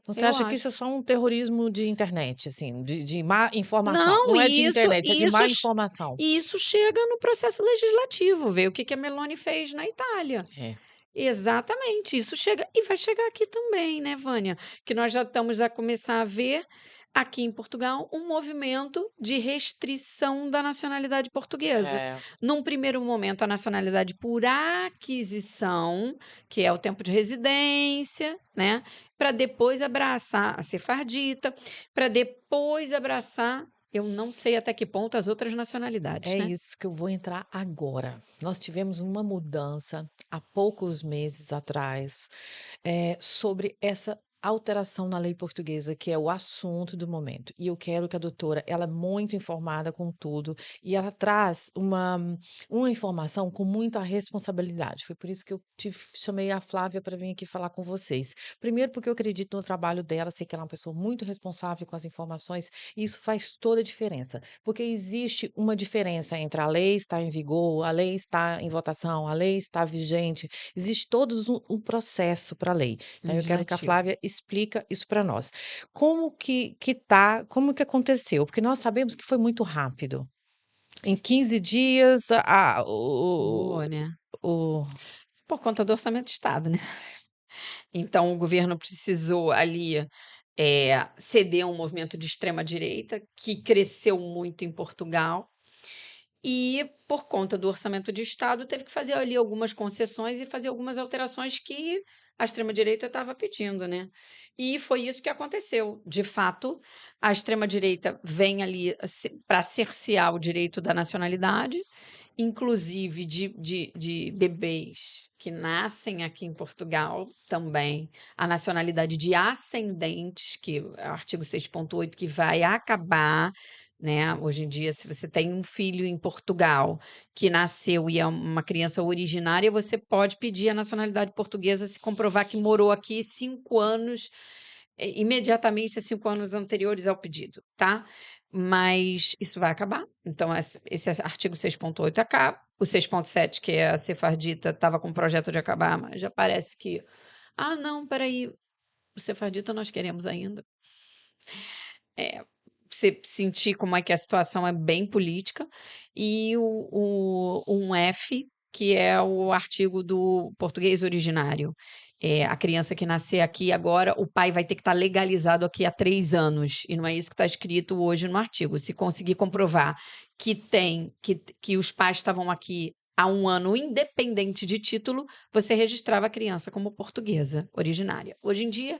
Você Eu acha que isso é acho. só um terrorismo de internet, assim, de má informação? Não, Não é de e isso internet, é e de isso má che informação. e isso chega no processo legislativo, vê o que que a Meloni fez na Itália. É. Exatamente, isso chega e vai chegar aqui também, né, Vânia, que nós já estamos a começar a ver, aqui em Portugal, um movimento de restrição da nacionalidade portuguesa. É. Num primeiro momento, a nacionalidade por aquisição, que é o tempo de residência, né, para depois abraçar a sefardita, para depois abraçar, eu não sei até que ponto, as outras nacionalidades, É né. isso que eu vou entrar agora. Nós tivemos uma mudança há poucos meses atrás, sobre essa alteração na lei portuguesa, que é o assunto do momento. E eu quero que a doutora, ela é muito informada com tudo e ela traz uma informação com muita responsabilidade. Foi por isso que eu chamei a Flávia para vir aqui falar com vocês. Primeiro, porque eu acredito no trabalho dela, sei que ela é uma pessoa muito responsável com as informações, e isso faz toda a diferença, porque existe uma diferença entre a lei estar em vigor, a lei estar em votação, a lei estar vigente, existe todos um processo para a lei. Então eu quero que a Legislativo. Flávia explica isso para nós. Como que aconteceu? Porque nós sabemos que foi muito rápido. Em 15 dias, Boa, né. o Por conta do orçamento do estado, né. Então o governo precisou ali, ceder a um movimento de extrema direita, que cresceu muito em Portugal, e por conta do orçamento de estado teve que fazer ali algumas concessões e fazer algumas alterações que a extrema direita estava pedindo, né. E foi isso que aconteceu. De fato, a extrema direita vem ali para cercear o direito da nacionalidade, inclusive de bebês que nascem aqui em Portugal também, a nacionalidade de ascendentes, que é o artigo 6.8, que vai acabar, né. Hoje em dia, se você tem um filho em Portugal que nasceu e é uma criança originária, você pode pedir a nacionalidade portuguesa se comprovar que morou aqui 5 anos, imediatamente a 5 anos anteriores ao pedido, tá. Mas isso vai acabar, então esse artigo 6.8 acaba, o 6.7, que é a sefardita, estava com projeto de acabar, mas já parece que: "Ah não, espera aí, o sefardita nós queremos ainda". É, você sentir como é que a situação é bem política, e o 1F que é o artigo do português originário. A criança que nascer aqui agora, o pai vai ter que estar legalizado aqui há 3 anos, e não é isso que está escrito hoje no artigo. Se conseguir comprovar que os pais estavam aqui há 1 ano, independente de título, você registrava a criança como portuguesa originária. Hoje em dia,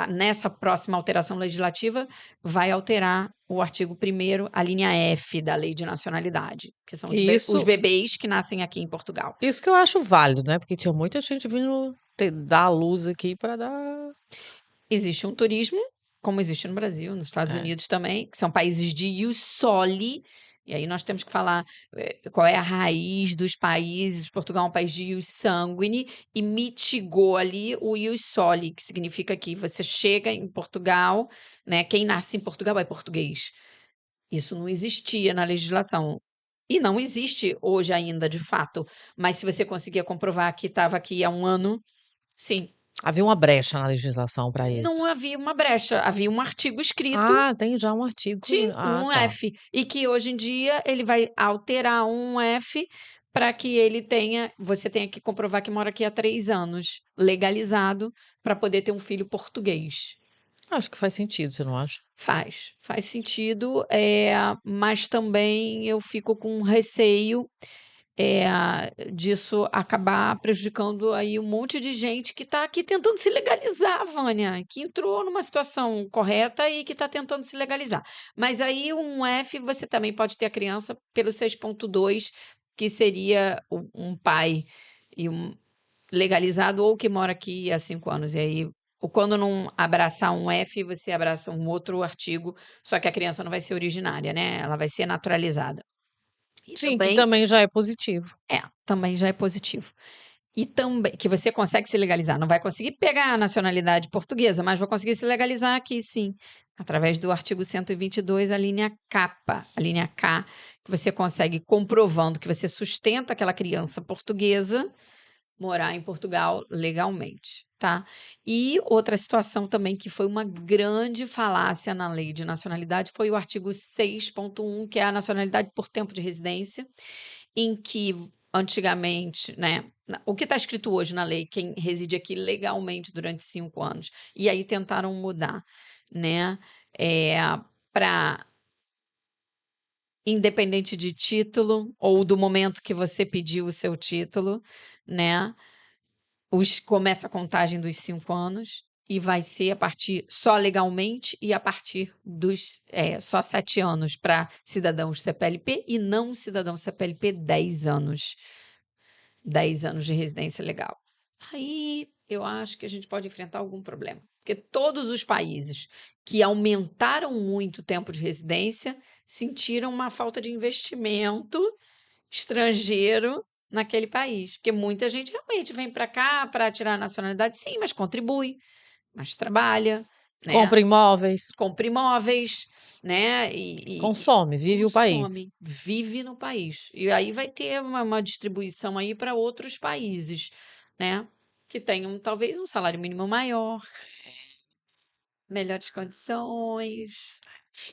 nessa próxima alteração legislativa, vai alterar o artigo 1º, a linha F da Lei de Nacionalidade, que são E os isso bebês que nascem aqui em Portugal. isso que eu acho válido, né, porque tinha muita gente vindo dar à luz aqui para dar Existe um turismo, como existe no Brasil, nos Estados é. Unidos também, que são países de ius soli, e aí nós temos que falar qual é a raiz dos países. Portugal é um país de ius sanguine e mitigou ali o ius soli, que significa que você chega em Portugal, né? Quem nasce em Portugal é português. Isso não existia na legislação. E não existe hoje ainda, de fato. Mas se você conseguia comprovar que estava aqui há 1 ano, sim. Havia uma brecha na legislação para Não isso. havia uma brecha, havia um artigo escrito Ah, tem já um artigo de ah, um tá. F, e que hoje em dia ele vai alterar um F para que você tenha que comprovar que mora aqui há 3 anos, legalizado, para poder ter um filho português. Acho que faz sentido, você não acha? Faz sentido, mas também eu fico com receio disso acabar prejudicando aí um monte de gente que está aqui tentando se legalizar, Vânia, que entrou numa situação correta e que está tentando se legalizar. Mas aí um F você também pode ter a criança pelo 6.2, que seria um pai e legalizado ou que mora aqui há 5 anos. E aí, quando não abraçar um F, você abraça um outro artigo, só que a criança não vai ser originária, né? Ela vai ser naturalizada. E Sim, que também também já é positivo. também já é positivo. E também que você consegue se legalizar. Não vai conseguir pegar a nacionalidade portuguesa, mas vai conseguir se legalizar aqui, sim. Através do artigo 122, a linha a linha K, que você consegue, comprovando que você sustenta aquela criança portuguesa, morar em Portugal legalmente, tá? E outra situação também que foi uma grande falácia na lei de nacionalidade foi o artigo 6.1, que é a nacionalidade por tempo de residência, em que antigamente, né, o que está escrito hoje na lei, quem reside aqui legalmente durante 5 anos, e aí tentaram mudar, né, para independente de título ou do momento que você pediu o seu título, né, começa a contagem dos 5 anos e vai ser a partir só legalmente e a partir dos só 7 anos para cidadãos CPLP e não cidadãos CPLP 10 anos. 10 anos de residência legal. Aí eu acho que a gente pode enfrentar algum problema. Porque todos os países que aumentaram muito o tempo de residência sentiram uma falta de investimento estrangeiro naquele país. Porque muita gente realmente vem para cá para tirar a nacionalidade, sim, mas contribui, mas trabalha, né? Compra imóveis, Compra imóveis, né? E consome, vive o país. consome, vive no país. E aí vai ter uma distribuição aí para outros países, né? Que tenham talvez um salário mínimo maior, melhores condições.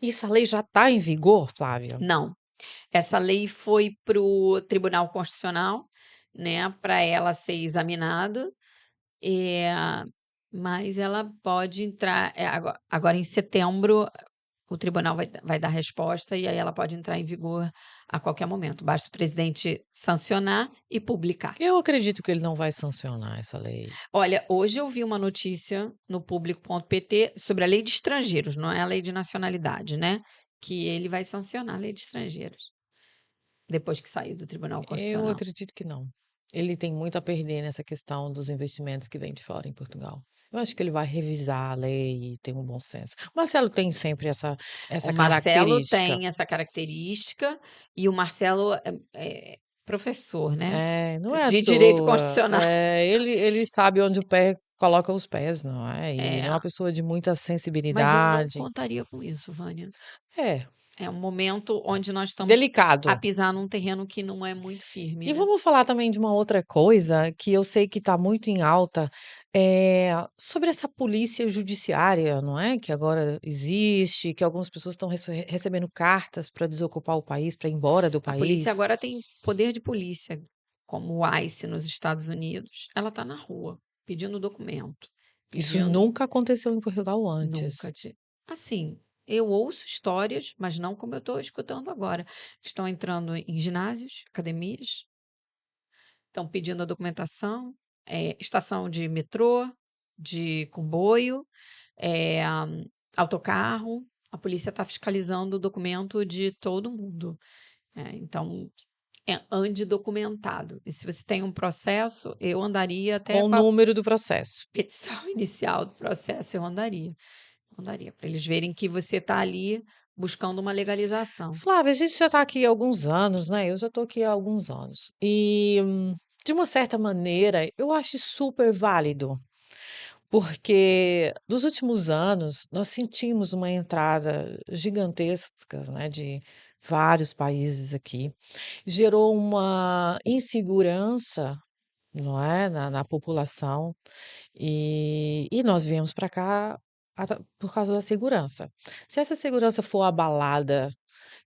E essa lei já está em vigor, Flávia? Não, essa lei foi para o Tribunal Constitucional, né, para ela ser examinada, eh, mas ela pode entrar. Agora em setembro, o tribunal vai dar resposta e aí ela pode entrar em vigor a qualquer momento. Basta o presidente sancionar e publicar. Eu acredito que ele não vai sancionar essa lei. Olha, hoje eu vi uma notícia no público.pt sobre a lei de estrangeiros, não é a lei de nacionalidade, né? Que ele vai sancionar a lei de estrangeiros depois que sair do Tribunal Eu Constitucional. acredito que não. Ele tem muito a perder nessa questão dos investimentos que vêm de fora em Portugal. Eu acho que ele vai revisar a lei e ter um bom senso. O Marcelo tem sempre O essa Marcelo característica. tem essa característica e o Marcelo é professor, né? É, não é à De direito toa. constitucional. Ele sabe onde o pé coloca os pés, não é? E ele é É, uma pessoa de muita mas eu não sensibilidade. contaria com isso, Vânia. É, É um momento onde nós estamos a delicado. pisar num terreno que não é muito firme, E né? vamos falar também de uma outra coisa que eu sei que está muito em alta, sobre essa polícia judiciária, não é, que agora existe, que algumas pessoas estão recebendo cartas para desocupar o país, para ir embora do A polícia país. agora tem poder de polícia, como o ICE nos Estados Unidos, ela está na rua pedindo documento, Isso pedindo nunca aconteceu em Portugal nunca antes. te assim, eu ouço histórias, mas não como eu estou escutando agora. Estão entrando em ginásios, academias, estão pedindo a documentação, estação de metrô, de comboio, eh, autocarro, a polícia está fiscalizando o documento de todo mundo. Então, ande documentado. E se você tem um processo, eu andaria até Com o com a número do processo. petição inicial do processo, eu andaria. Andaria, para eles verem que você está ali buscando uma legalização. Flávia, a gente já está aqui há alguns anos, né? Eu já estou aqui há alguns anos. E, de uma certa maneira, eu acho super válido, porque nos últimos anos nós sentimos uma entrada gigantesca, né, de vários países aqui. Gerou uma insegurança, não é, na população. E nós viemos para cá por causa da segurança. Se essa segurança for abalada,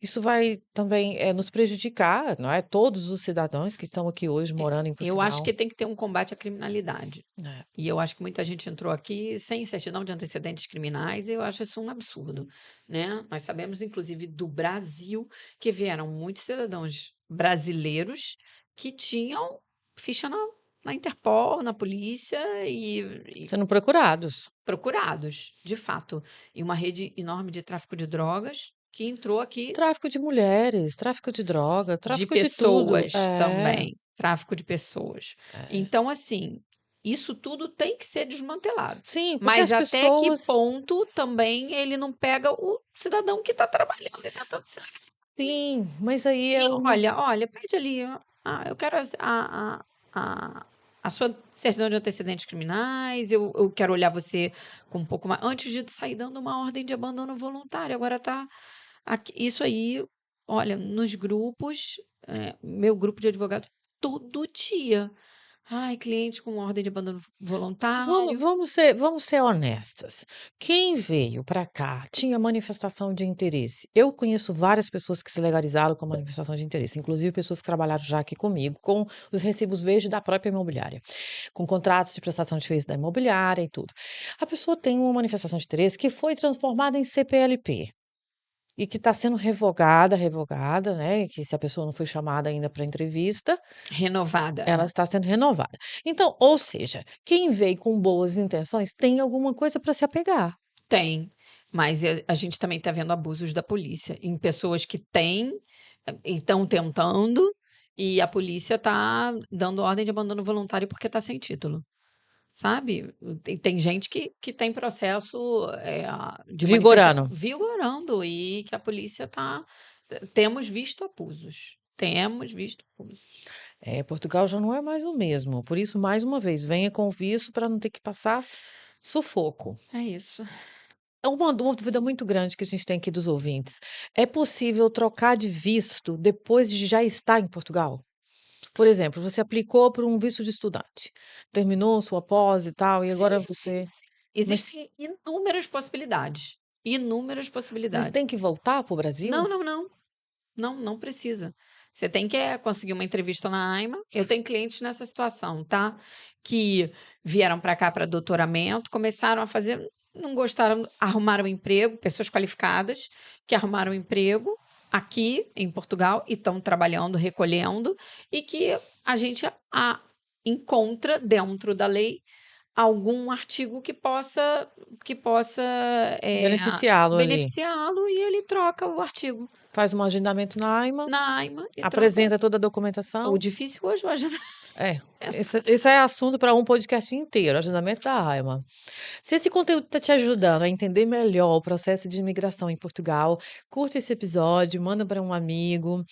isso vai também nos prejudicar, não é? Todos os cidadãos que estão aqui hoje morando em Eu acho Portugal. que tem que ter um combate à criminalidade. É. E eu acho que muita gente entrou aqui sem certidão de antecedentes criminais, e eu acho isso um absurdo, né? Nós sabemos, inclusive, do Brasil, que vieram muitos cidadãos brasileiros que tinham ficha na Interpol, na polícia e Sendo procurados. procurados, de fato. E uma rede enorme de tráfico de drogas que entrou aqui, Tráfico de mulheres, tráfico de droga, de tráfico de tudo. pessoas É, também, tráfico de pessoas. é. Então, assim, isso tudo tem que ser desmantelado. Sim, porque Mas as até que pessoas. ponto também ele não pega o cidadão que está trabalhando e tentando se Sim, mas aí e é uma. olha, pede ali, ó, eu quero a sua certidão de antecedentes criminais, eu quero olhar você com um pouco mais antes de sair dando uma ordem de abandono voluntário. Agora tá aqui isso aí, olha, nos grupos, meu grupo de advogados, todo dia. Ai, cliente com ordem de abandono Mas vamos, voluntário. vamos ser honestas. Quem veio para cá tinha manifestação de interesse. Eu conheço várias pessoas que se legalizaram com manifestação de interesse, inclusive pessoas que trabalharam já aqui comigo, com os recibos verdes da própria imobiliária, com contratos de prestação de serviço da imobiliária e tudo. A pessoa tem uma manifestação de interesse que foi transformada em CPLP. E que está sendo revogada, né? Que se a pessoa não foi chamada ainda para entrevista, Renovada, ela está sendo renovada. Então, ou seja, quem veio com boas intenções tem alguma coisa para se apegar. tem, mas a gente também está vendo abusos da polícia em pessoas que têm e estão tentando, e a polícia está dando ordem de abandono voluntário porque está sem título, sabe? Tem gente que tem processo, de manifestação Vigorando. vigorando e que a polícia está temos visto abusos, temos visto abusos. É, Portugal já não é mais o mesmo. Por isso, mais uma vez, venha com visto para não ter que passar sufoco. É isso. É uma dúvida muito grande que a gente tem aqui dos ouvintes. É possível trocar de visto depois de já estar em Portugal? Por exemplo, você aplicou para um visto de estudante, terminou sua pós e tal, e Sim, agora sim, sim, você. sim. Mas, Existem inúmeras possibilidades, inúmeras mas possibilidades. tem que voltar para o Brasil? Não, não, não. Não, não precisa. Você tem que conseguir uma entrevista na AIMA. Eu tenho clientes nessa situação, tá? Que vieram para cá para doutoramento, começaram a fazer, não gostaram, arrumaram emprego, pessoas qualificadas que arrumaram emprego aqui em Portugal e estão trabalhando, recolhendo, e que a gente encontra dentro da lei algum artigo que possa Beneficiá-lo ali. beneficiá-lo, e ele troca o artigo Faz um agendamento na AIMA, na AIMA e troca. apresenta toda a O documentação. difícil hoje É, esse é assunto para um podcast inteiro, agendamento da AIMA. Se esse conteúdo está te ajudando a entender melhor o processo de imigração em Portugal, curta esse episódio, manda para um amigo,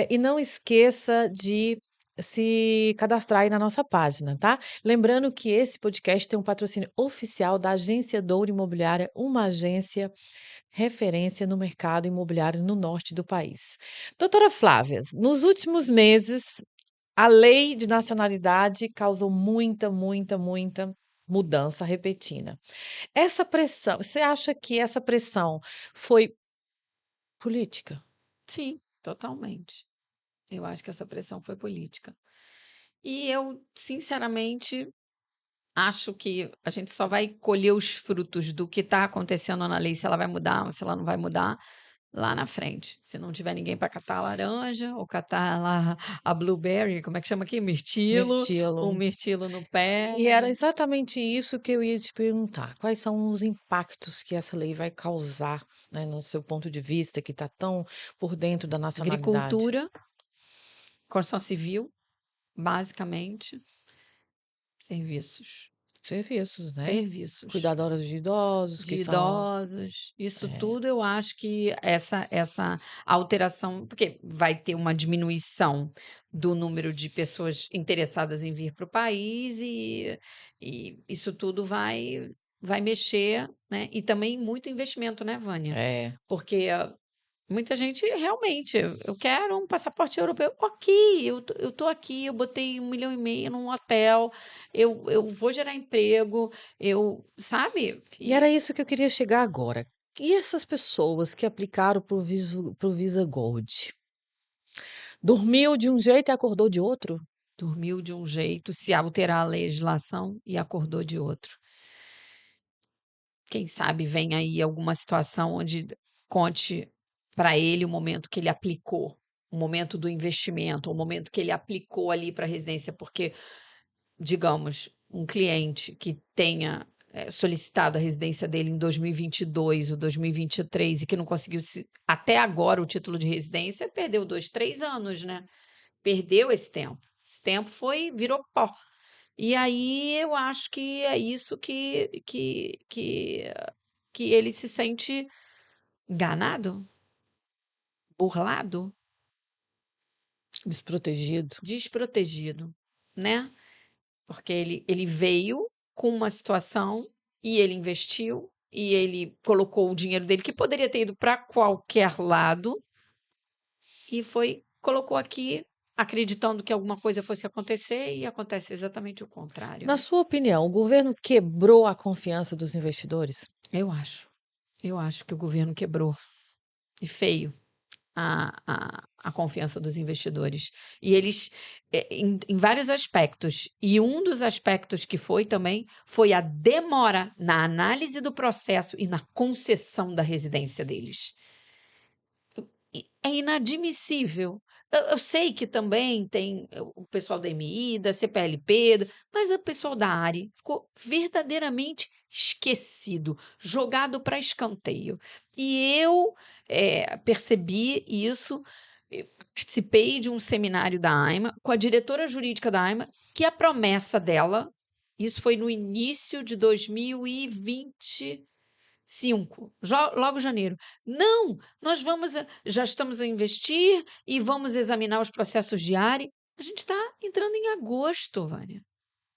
e não esqueça de se cadastrar aí na nossa página, tá? Lembrando que esse podcast tem um patrocínio oficial da Agência Douro Imobiliária, uma agência referência no mercado imobiliário no norte do país. Doutora Flávia, nos últimos meses, a lei de nacionalidade causou muita, muita, muita mudança repentina. Essa pressão, você acha que essa pressão foi política? sim, totalmente. Eu acho que essa pressão foi política. E eu, sinceramente, acho que a gente só vai colher os frutos do que está acontecendo na lei, se ela vai mudar ou se ela não vai mudar, lá na frente. Se não tiver ninguém para catar a laranja ou catar lá a blueberry, como é que chama aqui? Mirtilo, um Mirtilo. mirtilo no pé. E era exatamente isso que eu ia te perguntar. Quais são os impactos que essa lei vai causar, né, no seu ponto de vista, que está tão por dentro da nacionalidade? Agricultura, construção civil, basicamente, serviços. Serviços, né? Serviços. Cuidadoras de idosos, que De são idosos, isso é, tudo eu acho que essa alteração porque vai ter uma diminuição do número de pessoas interessadas em vir para o país e isso tudo vai mexer, né, e também muito investimento, né, Vânia? é. Porque muita gente realmente, eu quero um passaporte europeu, ok, eu tô aqui, eu botei 1,5 milhão num hotel, eu vou gerar emprego, sabe? E era isso que eu queria chegar agora. E essas pessoas que aplicaram para o Visa Gold? Dormiu de um jeito e acordou de outro? Dormiu de um jeito, se alterar a legislação e acordou de outro. Quem sabe vem aí alguma situação onde conte para ele o momento que ele aplicou, o momento do investimento, o momento que ele aplicou ali para a residência, porque, digamos, um cliente que tenha solicitado a residência dele em 2022 ou 2023 e que não conseguiu até agora o título de residência, perdeu 2, 3 anos, né? Perdeu esse tempo. Esse tempo virou pó. E aí eu acho que é isso que ele se sente enganado, burlado, Desprotegido. desprotegido, né? Porque ele veio com uma situação e ele investiu e ele colocou o dinheiro dele, que poderia ter ido para qualquer lado, e colocou aqui acreditando que alguma coisa fosse acontecer e acontece exatamente o contrário, Na né? sua opinião, o governo quebrou a confiança dos investidores? Eu acho. Eu acho que o governo quebrou, e feio, a confiança dos investidores. E eles, em vários aspectos, e um dos aspectos que foi também, foi a demora na análise do processo e na concessão da residência deles. É inadmissível. Eu sei que também tem o pessoal da MI, da CPLP, mas o pessoal da ARI ficou verdadeiramente esquecido, jogado para escanteio. E eu percebi isso, participei de um seminário da AIMA com a diretora jurídica da AIMA, que a promessa dela, isso foi no início de 2025, logo janeiro. Não, nós já estamos a investir e vamos examinar os processos de ARI. A gente está entrando em agosto, Vânia.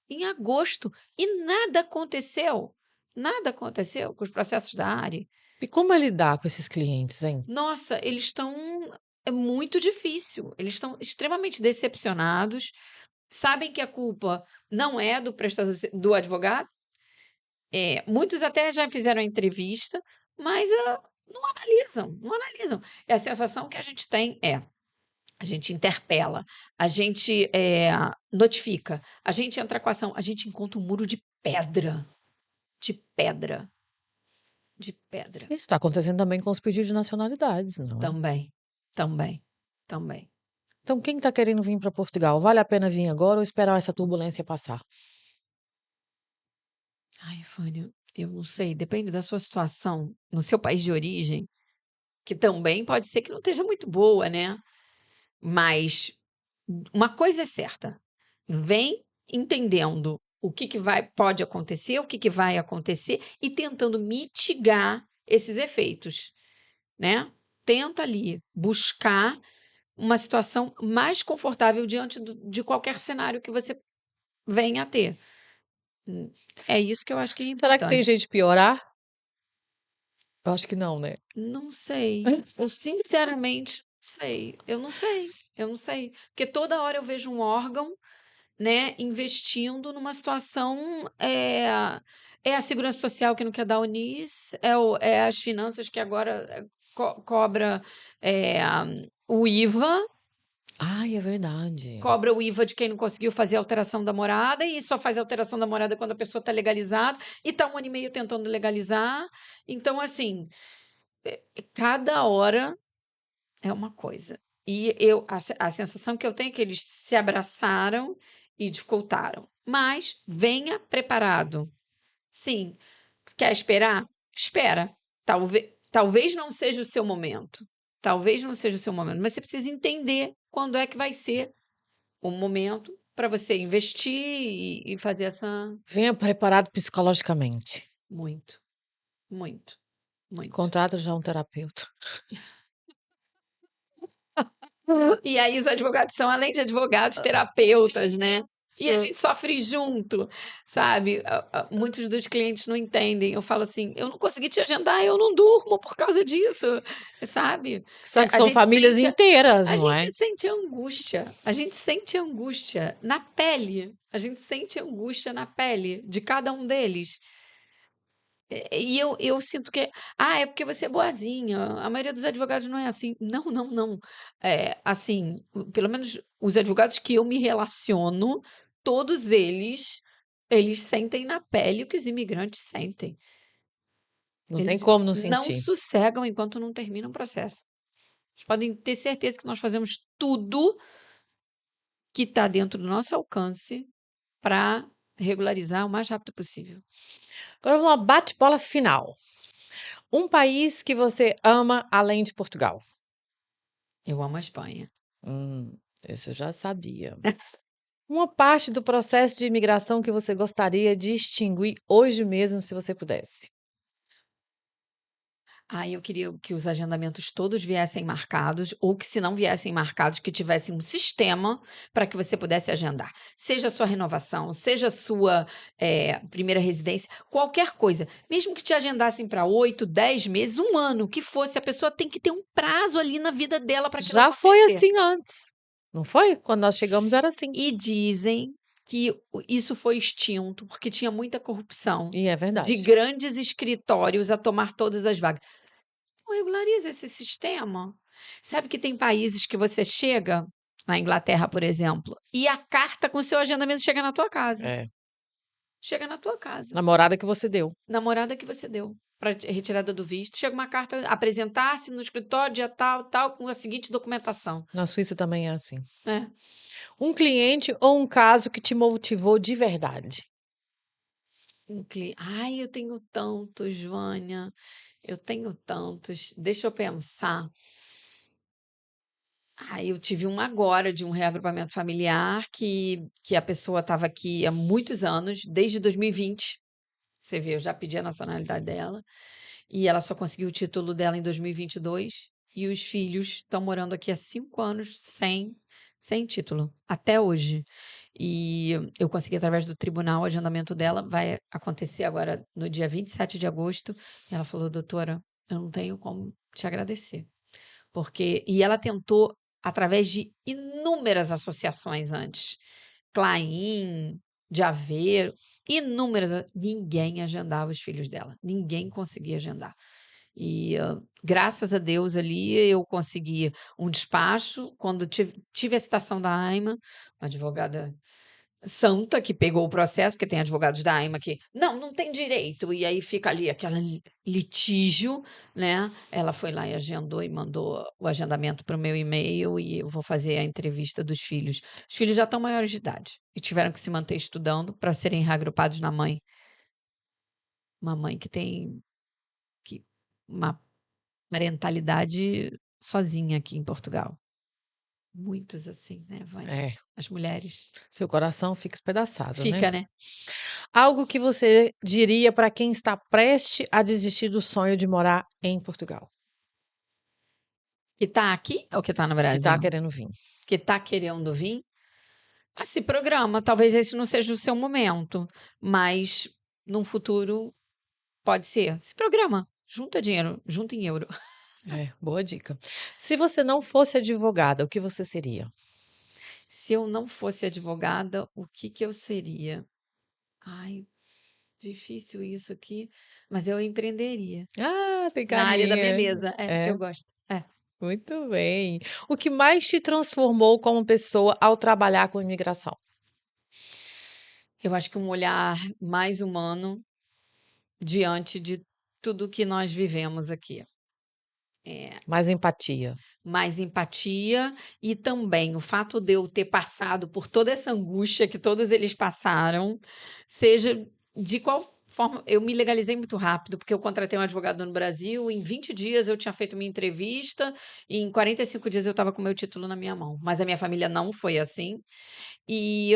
Em agosto. E nada aconteceu. Nada aconteceu com os processos da ARI. E como é lidar com esses clientes, hein? Nossa, eles estão. É muito difícil. Eles estão extremamente decepcionados. Sabem que a culpa não é do prestador, do advogado. Muitos até já fizeram a entrevista, mas não analisam, não analisam. E a sensação que a gente tem a gente interpela, a gente notifica, a gente entra com a ação, a gente encontra um muro de pedra, de pedra. Isso está acontecendo também com os pedidos de nacionalidades, não é? Também, também, também. Então, quem está querendo vir para Portugal, vale a pena vir agora ou esperar essa turbulência passar? Ai, Vânia, eu não sei, depende da sua situação no seu país de origem, que também pode ser que não esteja muito boa, né? Mas uma coisa é certa, vem entendendo o que pode acontecer, o que vai acontecer e tentando mitigar esses efeitos, né? Tenta ali buscar uma situação mais confortável diante de qualquer cenário que você venha a ter. É isso que eu acho que é Será que tem importante. jeito de piorar? Eu acho que não, né? Não sei. Eu sinceramente sei. Eu não sei. Eu não sei. Porque toda hora eu vejo um órgão, né, investindo numa situação. É a Segurança Social que não quer dar o NIS, é as finanças que agora cobra o IVA, Ai, é verdade. Cobra o IVA de quem não conseguiu fazer a alteração da morada e só faz a alteração da morada quando a pessoa está legalizada e está 1 ano e meio tentando legalizar. Então, assim, cada hora é uma coisa. E a sensação que eu tenho é que eles se abraçaram e dificultaram. Mas venha preparado. Sim. Quer esperar? Espera. Talvez não seja o seu momento. Talvez não seja o seu momento. Mas você precisa entender quando é que vai ser o momento para você investir e fazer essa. Venha preparado psicologicamente. Muito, muito, muito. Contrata já um terapeuta. E aí os advogados são, além de advogados, terapeutas, né? E a gente sofre junto, sabe? Muitos dos clientes não entendem. Eu falo assim, eu não consegui te agendar, eu não durmo por causa disso, sabe? Sabe que A são gente famílias sente, inteiras, a não gente é? sente angústia, a gente sente angústia na pele, a gente sente angústia na pele de cada um deles. E eu sinto que, é porque você é boazinha. A maioria dos advogados não é assim. Não, não, não. Assim, pelo menos os advogados que eu me relaciono, todos eles sentem na pele o que os imigrantes sentem. Não tem Eles como não não sentir. sossegam enquanto não terminam o processo. Vocês podem ter certeza que nós fazemos tudo que está dentro do nosso alcance para regularizar o mais rápido possível. Agora vamos lá, bate-bola final. Um país que você ama além de Portugal? Eu amo a Espanha. Isso eu já sabia. Uma parte do processo de imigração que você gostaria de extinguir hoje mesmo, se você pudesse? Eu queria que os agendamentos todos viessem marcados, ou que, se não viessem marcados, que tivesse um sistema para que você pudesse agendar. Seja a sua renovação, seja a sua primeira residência, qualquer coisa. Mesmo que te agendassem para 8, 10 meses, 1 ano, que fosse, a pessoa tem que ter um prazo ali na vida dela para aquilo Já foi acontecer. assim antes, não foi? Quando nós chegamos era assim. E dizem que isso foi extinto porque tinha muita corrupção E é de verdade. grandes escritórios a tomar todas as vagas. Regulariza esse sistema. Sabe que tem países que você chega, na Inglaterra, por exemplo, e a carta com o seu agendamento chega na tua casa. É. Chega na tua casa. Namorada que você deu. Namorada que você deu para retirada do visto. Chega uma carta, apresentar-se no escritório, dia tal, tal, com a seguinte documentação. Na Suíça também é assim. É. Um cliente ou um caso que te motivou de verdade? Ai, eu tenho tantos, Vânia. Eu tenho tantos. Deixa eu pensar. Eu tive um agora de um reagrupamento familiar que a pessoa estava aqui há muitos anos, desde 2020. Você vê, eu já pedi a nacionalidade dela e ela só conseguiu o título dela em 2022 e os filhos estão morando aqui há 5 anos sem título, até hoje. E eu consegui através do tribunal o agendamento dela, vai acontecer agora no dia 27 de agosto. E ela falou: doutora, eu não tenho como te agradecer. E ela tentou através de inúmeras associações antes. Claim, de Aveiro, inúmeras. Ninguém agendava os filhos dela. Ninguém conseguia agendar. E graças a Deus ali eu consegui um despacho. Quando tive a citação da AIMA, uma advogada santa que pegou o processo, porque tem advogados da AIMA que não tem direito, e aí fica ali aquele litígio, né? Ela foi lá e agendou e mandou o agendamento para o meu e-mail e eu vou fazer a entrevista dos filhos. Os filhos já estão maiores de idade e tiveram que se manter estudando para serem reagrupados na mãe. Uma mãe que tem uma parentalidade sozinha aqui em Portugal. Muitos assim, né, Vânia? É. As mulheres. Seu coração fica espedaçado, né? Fica, né? Algo que você diria para quem está prestes a desistir do sonho de morar em Portugal? Que tá aqui ou que tá no Que está Brasil? querendo vir. Que tá querendo vir, se programa. Talvez esse não seja o seu momento, mas num futuro pode ser. Se programa. Junta dinheiro, junta em euro. É, boa dica. Se você não fosse advogada, o que você seria? Se eu não fosse advogada, o que que eu seria? Ai, difícil isso aqui, mas eu empreenderia Ah, tem na área da carinha. beleza. Eu É, gosto. Muito bem. O que mais te transformou como pessoa ao trabalhar com imigração? Eu acho que um olhar mais humano diante de tudo que nós vivemos aqui. Mais empatia. Mais empatia e também o fato de eu ter passado por toda essa angústia que todos eles passaram, seja de qual forma eu me legalizei muito rápido, porque eu contratei um advogado no Brasil, em 20 dias eu tinha feito minha entrevista, e em 45 dias eu estava com meu título na minha mão, mas a minha família não foi assim. E,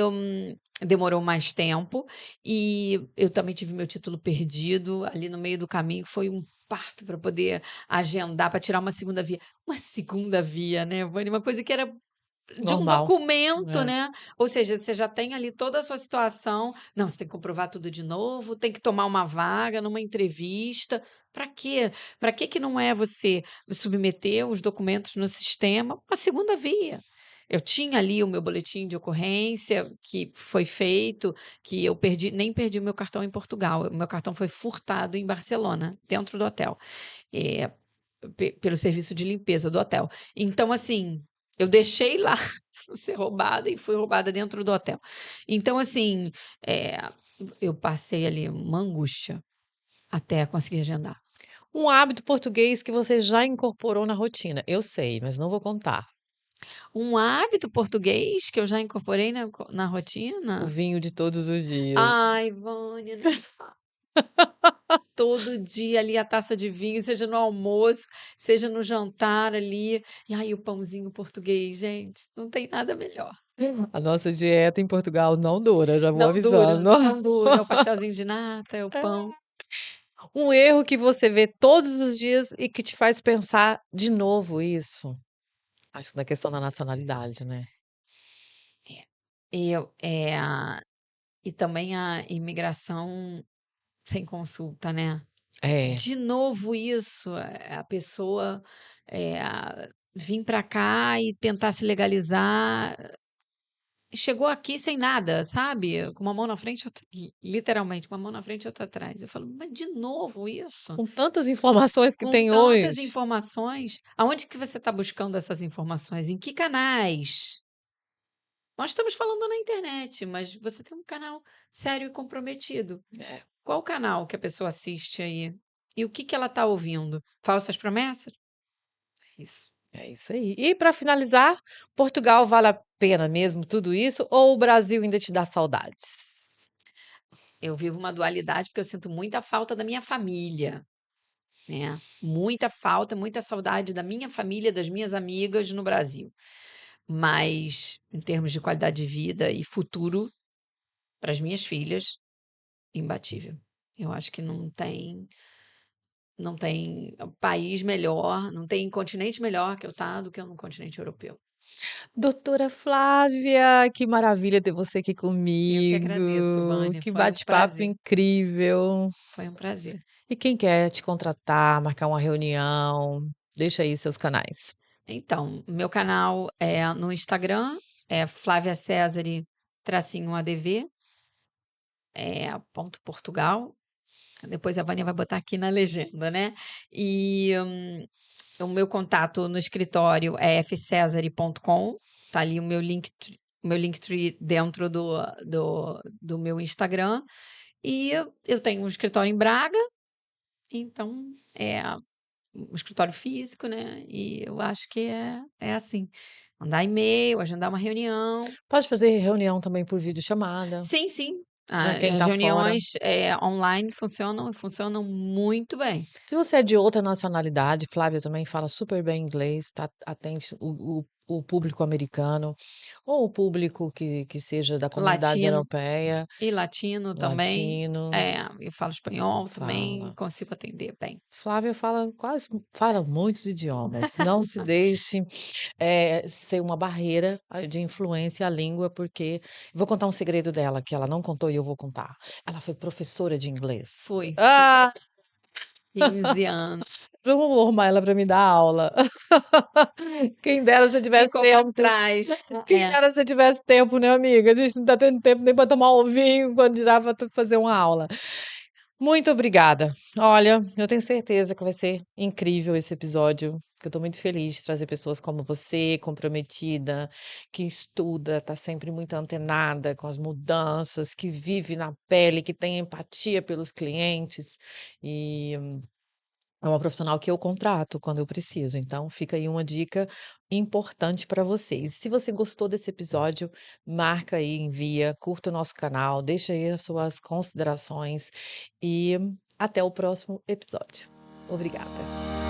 demorou mais tempo, e eu também tive meu título perdido ali no meio do caminho, foi um parto para poder agendar, para tirar uma segunda via. Uma segunda via, né, Vânia, uma coisa que era de um Normal. documento, É. né, ou seja, você já tem ali toda a sua situação, não, você tem que comprovar tudo de novo, tem que tomar uma vaga numa entrevista, para quê? Para que que não é você submeter os documentos no sistema, uma segunda via. Eu tinha ali o meu boletim de ocorrência que foi feito, que eu perdi nem perdi o meu cartão em Portugal, o meu cartão foi furtado em Barcelona, dentro do hotel, eh, pelo serviço de limpeza do hotel. Então, assim, eu deixei lá pra ser roubada e fui roubada dentro do hotel. Então, assim, eh, eu passei ali uma angústia até conseguir agendar. Um hábito português que você já incorporou na rotina? Eu sei, mas não vou contar. Um hábito português que eu já incorporei na O rotina? vinho de todos os dias. Ai, Vânia, nem fala. Todo dia ali a taça de vinho, seja no almoço, seja no jantar ali. E ai, o pãozinho português, gente, não tem nada melhor. A nossa dieta em Portugal não dura, já vou Não dura, avisando. não dura. É o pastelzinho de nata, é o pão. Um erro que você vê todos os dias e que te faz pensar de novo isso? Acho que na questão da nacionalidade, né. É. E também a imigração sem consulta, né. É. De novo isso, a pessoa, vim para cá e tentar se legalizar. Chegou aqui sem nada, sabe, com uma mão na frente, outra literalmente, uma mão na frente e outra atrás. Eu falo: "Mas de novo isso? Com tantas informações que Com tem tantas hoje. informações, aonde que você está buscando essas informações? Em que canais?" Nós estamos falando na internet, mas você tem um canal sério e comprometido. É, Qual canal que a pessoa assiste aí? E o que que ela está ouvindo? Falsas promessas? É isso. é isso aí. E para finalizar, Portugal vale a pena mesmo tudo isso ou o Brasil ainda te dá saudades? Eu vivo uma dualidade, porque eu sinto muita falta da minha família. Né, muita falta, muita saudade da minha família, das minhas amigas no Brasil. Mas, em termos de qualidade de vida e futuro para as minhas filhas, imbatível. Eu acho que não tem país melhor, não tem continente melhor que eu estar do que no continente europeu. Doutora Flávia, que maravilha ter você aqui Eu que agradeço, comigo. Vânia, Que foi um bate-papo prazer, incrível. foi um prazer. E quem quer te contratar, marcar uma reunião, deixa aí seus canais. Então, meu canal é no Instagram, é Flávia Cesare -adv, ponto Portugal. Depois a Vânia vai botar aqui na legenda, né. E, o meu contato no escritório é fcesare.com, tá ali o meu Linktree dentro do meu Instagram. E eu tenho um escritório em Braga, então é um escritório físico, né, e eu acho que é assim, mandar e-mail, agendar uma reunião. Pode fazer reunião também por videochamada, Sim, sim, para quem as está fora. reuniões, online funcionam e funcionam muito bem. Se você é de outra nacionalidade, Flávia também fala super bem inglês, tá, atende o público americano ou o público que seja da comunidade Latino europeia, e latino também, latino, eu falo espanhol também, fala. consigo atender bem. Flávia fala muitos idiomas. Não se deixe, ser uma barreira, de influência à língua, porque vou contar um segredo dela, que ela não contou e eu vou contar. Ela foi professora de inglês. Fui Ah, 15 anos, vamos arrumar ela para me dar aula. Quem dera se eu tivesse ficou para tempo. trás. Quem É. dera se eu tivesse tempo, né, amiga? A gente não tá tendo tempo nem para tomar um vinho, quando dirá para fazer uma aula. Muito obrigada. Olha, eu tenho certeza que vai ser incrível esse episódio. que eu estou muito feliz de trazer pessoas como você, comprometida, que estuda, está sempre muito antenada com as mudanças, que vive na pele, que tem empatia pelos clientes, e é uma profissional que eu contrato quando eu preciso, então fica aí uma dica importante para vocês. Se você gostou desse episódio, marca aí, envia, curta o nosso canal, deixa aí as suas considerações e até o próximo episódio. Obrigada.